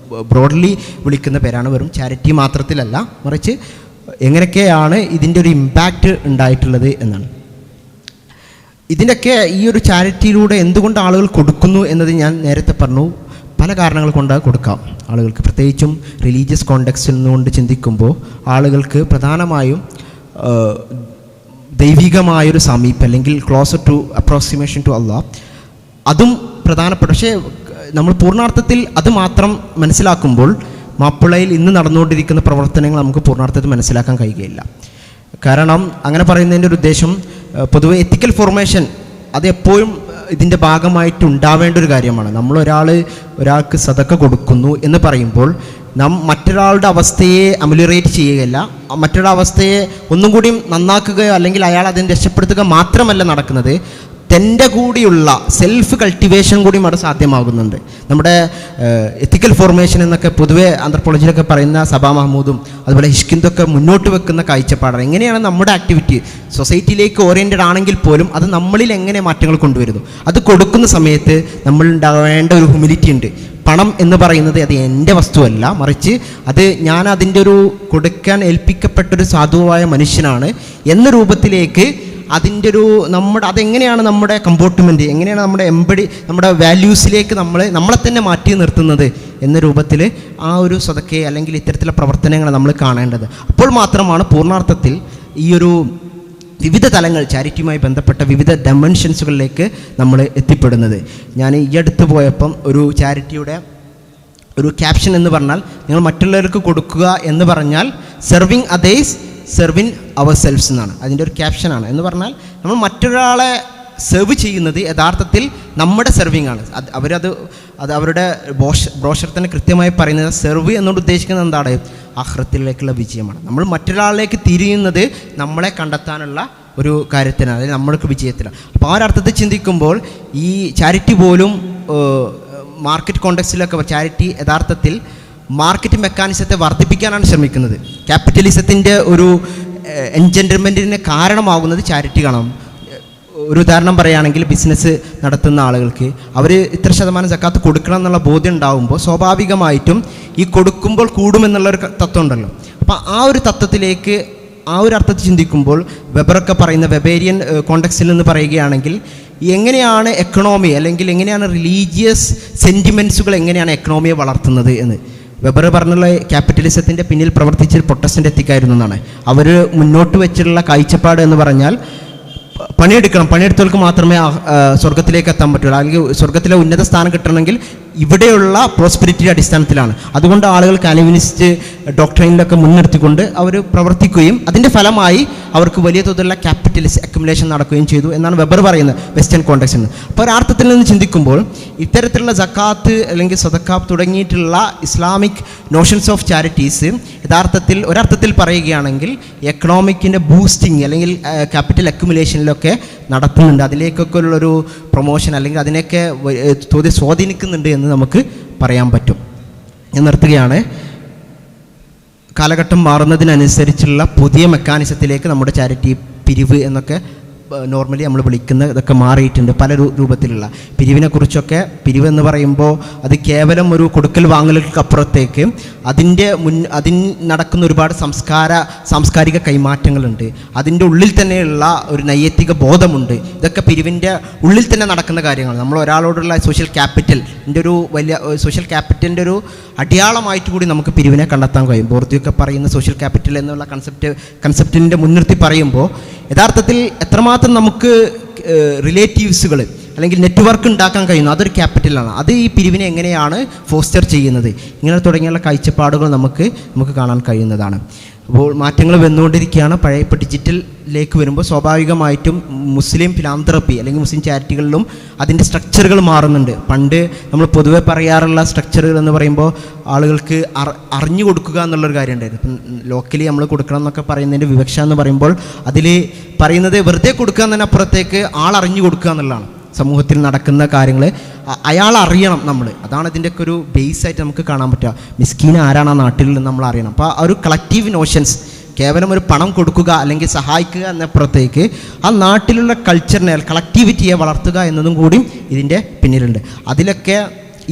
ബ്രോഡ്ലി വിളിക്കുന്ന പേരാണ്, വെറും ചാരിറ്റി മാത്രത്തിലല്ല, മറിച്ച് എങ്ങനെയൊക്കെയാണ് ഇതിൻ്റെ ഒരു ഇമ്പാക്റ്റ് ഉണ്ടായിട്ടുള്ളത് എന്നാണ്. ഇതിൻ്റെയൊക്കെ ഈ ഒരു ചാരിറ്റിയിലൂടെ എന്തുകൊണ്ട് ആളുകൾ കൊടുക്കുന്നു എന്നത് ഞാൻ നേരത്തെ പറഞ്ഞു. പല കാരണങ്ങൾ കൊണ്ട് കൊടുക്കാം ആളുകൾക്ക്, പ്രത്യേകിച്ചും റിലീജിയസ് കോണ്ടെക്സ്റ്റിൽ നിന്നുകൊണ്ട് ചിന്തിക്കുമ്പോൾ ആളുകൾക്ക് പ്രധാനമായും ദൈവികമായൊരു സമീപം അല്ലെങ്കിൽ ക്ലോസർ ടു അപ്രോക്സിമേഷൻ ടു അള്ളാഹ്, അതും പ്രധാനപ്പെട്ട. പക്ഷേ നമ്മൾ പൂർണ്ണാർത്ഥത്തിൽ അത് മാത്രം മനസ്സിലാക്കുമ്പോൾ മാപ്പിളയിൽ ഇന്ന് നടന്നുകൊണ്ടിരിക്കുന്ന പ്രവർത്തനങ്ങൾ നമുക്ക് പൂർണ്ണാർത്ഥത്തിൽ മനസ്സിലാക്കാൻ കഴിയുകയില്ല. കാരണം അങ്ങനെ പറയുന്നതിൻ്റെ ഒരു ഉദ്ദേശം പൊതുവെ എത്തിക്കൽ ഫോർമേഷൻ അത് എപ്പോഴും ഇതിൻ്റെ ഭാഗമായിട്ട് ഉണ്ടാവേണ്ട ഒരു കാര്യമാണ്. ഒരാൾക്ക് സദക്ക കൊടുക്കുന്നു എന്ന് പറയുമ്പോൾ മറ്റൊരാളുടെ അവസ്ഥയെ അമലിറേറ്റ് ചെയ്യുകയല്ല, മറ്റൊരാളുടെ അവസ്ഥയെ ഒന്നും കൂടി നന്നാക്കുകയോ അല്ലെങ്കിൽ അയാൾ അതിനെ രക്ഷപ്പെടുത്തുക മാത്രമല്ല നടക്കുന്നത്, തൻ്റെ കൂടിയുള്ള സെൽഫ് കൾട്ടിവേഷൻ കൂടിയും അവിടെ സാധ്യമാകുന്നുണ്ട്. നമ്മുടെ എത്തിക്കൽ ഫോർമേഷൻ എന്നൊക്കെ പൊതുവെ ആന്ത്രപ്പോളജിയിലൊക്കെ പറയുന്ന സബാ മഹമ്മൂദും അതുപോലെ ഹിഷ്കിന്ദൊക്കെ മുന്നോട്ട് വെക്കുന്ന കാഴ്ചപ്പാടാണ്. എങ്ങനെയാണ് നമ്മുടെ ആക്ടിവിറ്റി സൊസൈറ്റിയിലേക്ക് ഓറിയൻറ്റഡ് ആണെങ്കിൽ പോലും അത് നമ്മളിൽ എങ്ങനെ മാറ്റങ്ങൾ കൊണ്ടുവരുന്നു, അത് കൊടുക്കുന്ന സമയത്ത് നമ്മൾ ഉണ്ടാവേണ്ട ഒരു ഹ്യൂമിലിറ്റി ഉണ്ട്. പണം എന്ന് പറയുന്നത് അത് എൻ്റെ വസ്തുവല്ല, മറിച്ച് അത് ഞാൻ അതിൻ്റെ ഒരു കൊടുക്കാൻ ഏൽപ്പിക്കപ്പെട്ടൊരു സാധുവായ മനുഷ്യനാണ് എന്ന രൂപത്തിലേക്ക് അതിൻ്റെ ഒരു അതെങ്ങനെയാണ് നമ്മുടെ കമ്പോർട്ട്മെൻറ്റ്, എങ്ങനെയാണ് നമ്മുടെ വാല്യൂസിലേക്ക് നമ്മളെ തന്നെ മാറ്റി നിർത്തുന്നത് എന്ന രൂപത്തിൽ ആ ഒരു സ്വതക്കെ അല്ലെങ്കിൽ ഇത്തരത്തിലുള്ള പ്രവർത്തനങ്ങൾ നമ്മൾ കാണേണ്ടത്. അപ്പോൾ മാത്രമാണ് പൂർണ്ണാർത്ഥത്തിൽ ഈ ഒരു വിവിധ തലങ്ങൾ, ചാരിറ്റിയുമായി ബന്ധപ്പെട്ട വിവിധ ഡൈമെൻഷൻസുകളിലേക്ക് നമ്മൾ എത്തിപ്പെടുന്നത്. ഞാൻ ഈ അടുത്ത് പോയപ്പം ഒരു ചാരിറ്റിയുടെ ഒരു ക്യാപ്ഷൻ എന്ന് പറഞ്ഞാൽ, നിങ്ങൾ മറ്റുള്ളവർക്ക് കൊടുക്കുക എന്ന് പറഞ്ഞാൽ സെർവിങ് അതേഴ്സ് സെർവിൻ അവർ സെൽഫ്സ് എന്നാണ് അതിൻ്റെ ഒരു ക്യാപ്ഷനാണ്. എന്ന് പറഞ്ഞാൽ നമ്മൾ മറ്റൊരാളെ സെർവ് ചെയ്യുന്നത് യഥാർത്ഥത്തിൽ നമ്മുടെ സെർവിങ് ആണ്. അവരുടെ ബ്രോഷർ തന്നെ കൃത്യമായി പറയുന്നത് സെർവ് എന്നോട് ഉദ്ദേശിക്കുന്നത് എന്താണ്, ആഖിറത്തിലേക്കുള്ള വിജയമാണ്. നമ്മൾ മറ്റൊരാളിലേക്ക് തിരിയുന്നത് നമ്മളെ കണ്ടെത്താനുള്ള ഒരു കാര്യത്തിനാണ്, അതായത് നമ്മൾക്ക് വിജയത്തിലാണ്. അപ്പോൾ ആ ഒരർത്ഥത്തിൽ ചിന്തിക്കുമ്പോൾ ഈ ചാരിറ്റി പോലും മാർക്കറ്റ് കോണ്ടെക്സ്റ്റിലൊക്കെ ചാരിറ്റി യഥാർത്ഥത്തിൽ മാർക്കറ്റ് മെക്കാനിസത്തെ വർദ്ധിപ്പിക്കാനാണ് ശ്രമിക്കുന്നത്. ക്യാപിറ്റലിസത്തിൻ്റെ ഒരു എൻജൻഡർമെൻറ്റിന് കാരണമാകുന്നത് ചാരിറ്റി കാണാം. ഒരു ഉദാഹരണം പറയുകയാണെങ്കിൽ, ബിസിനസ് നടത്തുന്ന ആളുകൾക്ക് അവർ ഇത്ര ശതമാനം സക്കാത്ത് കൊടുക്കണം എന്നുള്ള ബോധ്യം ഉണ്ടാകുമ്പോൾ സ്വാഭാവികമായിട്ടും ഈ കൊടുക്കുമ്പോൾ കൂടുമെന്നുള്ളൊരു തത്വം ഉണ്ടല്ലോ, അപ്പോൾ ആ ഒരു തത്വത്തിലേക്ക് ആ ഒരു അർത്ഥത്തിൽ ചിന്തിക്കുമ്പോൾ വെബറൊക്കെ പറയുന്ന വെബേരിയൻ കോണ്ടെക്സ്റ്റിൽ നിന്ന് പറയുകയാണെങ്കിൽ എങ്ങനെയാണ് എക്കണോമി അല്ലെങ്കിൽ എങ്ങനെയാണ് റിലീജിയസ് സെൻറ്റിമെൻസുകൾ എങ്ങനെയാണ് എക്കണോമിയെ വളർത്തുന്നത് എന്ന്. വെബർ പറഞ്ഞുള്ള ക്യാപിറ്റലിസത്തിൻ്റെ പിന്നിൽ പ്രവർത്തിച്ച പ്രൊട്ടസ്റ്റൻ്റ് എത്തിക്കായിരുന്നു എന്നാണ്. അവർ മുന്നോട്ട് വെച്ചിട്ടുള്ള കാഴ്ചപ്പാട് എന്ന് പറഞ്ഞാൽ പണിയെടുക്കണം, പണിയെടുത്തവർക്ക് മാത്രമേ സ്വർഗത്തിലേക്ക് എത്താൻ പറ്റുള്ളൂ, അല്ലെങ്കിൽ സ്വർഗത്തിലെ ഉന്നത സ്ഥാനം കിട്ടണമെങ്കിൽ ഇവിടെയുള്ള പ്രോസ്പെരിറ്റിയുടെ അടിസ്ഥാനത്തിലാണ്. അതുകൊണ്ട് ആളുകൾ കാൽവിനിസ്റ്റ് ഡോക്ട്രൈനിലൊക്കെ മുൻനിർത്തിക്കൊണ്ട് അവർ പ്രവർത്തിക്കുകയും അതിൻ്റെ ഫലമായി അവർക്ക് വലിയ തോതിലുള്ള ക്യാപിറ്റലിസ്റ്റ് അക്യുമുലേഷൻ നടക്കുകയും ചെയ്തു എന്നാണ് വെബർ പറയുന്നത് വെസ്റ്റേൺ കോണ്ടെക്സ്റ്റിൽ നിന്ന്. അപ്പോൾ ഒരർത്ഥത്തിൽ നിന്ന് ചിന്തിക്കുമ്പോൾ ഇത്തരത്തിലുള്ള സക്കാത്ത് അല്ലെങ്കിൽ സദക്കാത്ത് തുടങ്ങിയിട്ടുള്ള ഇസ്ലാമിക് നോഷൻസ് ഓഫ് ചാരിറ്റീസ് യഥാർത്ഥത്തിൽ ഒരർത്ഥത്തിൽ പറയുകയാണെങ്കിൽ എക്കണോമിക്കിൻ്റെ ബൂസ്റ്റിംഗ് അല്ലെങ്കിൽ ക്യാപിറ്റൽ അക്യുമുലേഷനിലൊക്കെ നടത്തുന്നുണ്ട്, അതിലേക്കൊക്കെ ഉള്ളൊരു പ്രൊമോഷൻ അല്ലെങ്കിൽ അതിനെയൊക്കെ തോതിൽ സ്വാധീനിക്കുന്നുണ്ട് എന്ന് നമുക്ക് പറയാൻ പറ്റും. ഞാൻ നിർത്തുകയാണ്. കാലഘട്ടം മാറുന്നതിനനുസരിച്ചുള്ള പുതിയ മെക്കാനിസത്തിലേക്ക് നമ്മുടെ ചാരിറ്റി പിരിവ് എന്നൊക്കെ നോർമലി നമ്മൾ വിളിക്കുന്ന ഇതൊക്കെ മാറിയിട്ടുണ്ട്. പല രൂപത്തിലുള്ള പിരിവിനെ കുറിച്ചൊക്കെ, പിരിവ് എന്ന് പറയുമ്പോൾ അത് കേവലം ഒരു കൊടുക്കൽ വാങ്ങലുകൾക്കപ്പുറത്തേക്ക് അതിൽ നടക്കുന്ന ഒരുപാട് സാംസ്കാരിക കൈമാറ്റങ്ങളുണ്ട്. അതിൻ്റെ ഉള്ളിൽ തന്നെയുള്ള ഒരു നൈതിക ബോധമുണ്ട്. ഇതൊക്കെ പിരിവിൻ്റെ ഉള്ളിൽ തന്നെ നടക്കുന്ന കാര്യങ്ങൾ. നമ്മൾ ഒരാളോടുള്ള സോഷ്യൽ ക്യാപിറ്റലിൻ്റെ ഒരു വലിയ സോഷ്യൽ ക്യാപിറ്റലിൻ്റെ ഒരു അടയാളമായിട്ട് കൂടി നമുക്ക് പിരിവിനെ കണ്ടെത്താൻ കഴിയും. ബോർദിയൊക്കെ പറയുന്ന സോഷ്യൽ ക്യാപിറ്റൽ എന്നുള്ള കൺസെപ്റ്റിൻ്റെ മുൻനിർത്തി പറയുമ്പോൾ യഥാർത്ഥത്തിൽ എത്രമാത്രം നമുക്ക് റിലേറ്റീവ്സുകൾ അല്ലെങ്കിൽ നെറ്റ്വർക്ക് ഉണ്ടാക്കാൻ കഴിയുന്നു, അതൊരു ക്യാപിറ്റലാണ്. അത് ഈ പിരിവിനെ എങ്ങനെയാണ് ഫോസ്റ്റർ ചെയ്യുന്നത്, ഇങ്ങനെ തുടങ്ങിയുള്ള കാഴ്ചപ്പാടുകൾ നമുക്ക് കാണാൻ കഴിയുന്നതാണ്. അപ്പോൾ മാറ്റങ്ങൾ വന്നുകൊണ്ടിരിക്കുകയാണ്. പഴയ ഇപ്പോൾ ഡിജിറ്റലിലേക്ക് വരുമ്പോൾ സ്വാഭാവികമായിട്ടും മുസ്ലിം ഫിലാന്ത്രപ്പി അല്ലെങ്കിൽ മുസ്ലിം ചാരിറ്റികളിലും അതിൻ്റെ സ്ട്രക്ചറുകൾ മാറുന്നുണ്ട്. പണ്ട് നമ്മൾ പൊതുവെ പറയാറുള്ള സ്ട്രക്ചറുകൾ എന്ന് പറയുമ്പോൾ ആളുകൾക്ക് അറിഞ്ഞു കൊടുക്കുക എന്നുള്ളൊരു കാര്യം ഉണ്ടായിരുന്നു. ഇപ്പം ലോക്കലി നമ്മൾ കൊടുക്കണം എന്നൊക്കെ പറയുന്നതിൻ്റെ വിവക്ഷ എന്ന് പറയുമ്പോൾ അതിൽ പറയുന്നത് വെറുതെ കൊടുക്കുക എന്നതിനപ്പുറത്തേക്ക് ആളറിഞ്ഞു കൊടുക്കുക എന്നുള്ളതാണ്. സമൂഹത്തിൽ നടക്കുന്ന കാര്യങ്ങൾ അയാൾ അറിയണം നമ്മൾ, അതാണ് ഇതിൻ്റെയൊക്കെ ഒരു ബേസായിട്ട് നമുക്ക് കാണാൻ പറ്റുക. മിസ്കീൻ ആരാണ് ആ നാട്ടിൽ നിന്ന് നമ്മൾ അറിയണം. അപ്പോൾ ആ ഒരു കളക്റ്റീവ് നോഷൻസ്, കേവലം ഒരു പണം കൊടുക്കുക അല്ലെങ്കിൽ സഹായിക്കുക എന്നപ്പുറത്തേക്ക് ആ നാട്ടിലുള്ള കൾച്ചറിനെ കളക്ടിവിറ്റിയെ വളർത്തുക എന്നതും കൂടി ഇതിൻ്റെ പിന്നിലുണ്ട്. അതിലൊക്കെ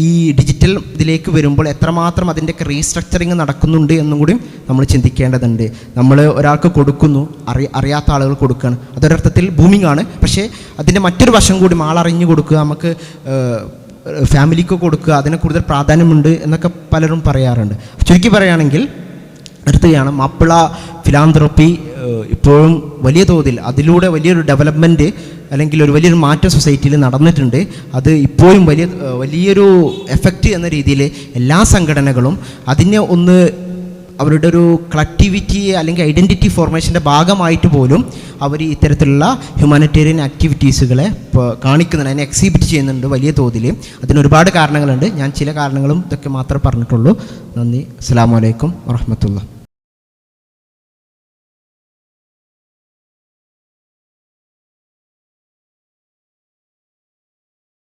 ഈ ഡിജിറ്റൽ ഇതിലേക്ക് വരുമ്പോൾ എത്രമാത്രം അതിൻ്റെയൊക്കെ റീസ്ട്രക്ചറിങ് നടക്കുന്നുണ്ട് എന്നും കൂടി നമ്മൾ ചിന്തിക്കേണ്ടതുണ്ട്. നമ്മൾ ഒരാൾക്ക് കൊടുക്കുന്നു, അറിയാത്ത ആളുകൾ കൊടുക്കുകയാണ്, അതൊരർത്ഥത്തിൽ ബൂമിംഗ് ആണ്. പക്ഷേ അതിൻ്റെ മറ്റൊരു വശം കൂടി ആളറിഞ്ഞു കൊടുക്കുക, നമുക്ക് ഫാമിലിക്ക് കൊടുക്കുക, അതിന് കൂടുതൽ പ്രാധാന്യമുണ്ട് എന്നൊക്കെ പലരും പറയാറുണ്ട്. ചുരുക്കി പറയുകയാണെങ്കിൽ നിർത്തുകയാണ്, മാപ്പിള ഫിലാന്ത്രപ്പി ഇപ്പോഴും വലിയ തോതിൽ അതിലൂടെ വലിയൊരു ഡെവലപ്മെൻറ്റ് അല്ലെങ്കിൽ ഒരു വലിയൊരു മാറ്റം സൊസൈറ്റിയിൽ നടന്നിട്ടുണ്ട്. അത് ഇപ്പോഴും വലിയൊരു എഫക്റ്റ് എന്ന രീതിയിൽ എല്ലാ സംഘടനകളും അതിനെ ഒന്ന് അവരുടെ ഒരു കളക്ടിവിറ്റി അല്ലെങ്കിൽ ഐഡൻറ്റിറ്റി ഫോർമേഷൻ്റെ ഭാഗമായിട്ട് പോലും അവർ ഇത്തരത്തിലുള്ള ഹ്യൂമാനിറ്റേറിയൻ ആക്ടിവിറ്റീസുകളെ കാണിക്കുന്നുണ്ട്, അതിനെ എക്സിബിറ്റ് ചെയ്യുന്നുണ്ട് വലിയ തോതിൽ. അതിനൊരുപാട് കാരണങ്ങളുണ്ട്. ഞാൻ ചില കാരണങ്ങളും ഇതൊക്കെ മാത്രമേ പറഞ്ഞിട്ടുള്ളൂ. നന്ദി. അസ്സലാമു അലൈക്കും വറഹ്മത്തുള്ളാഹി.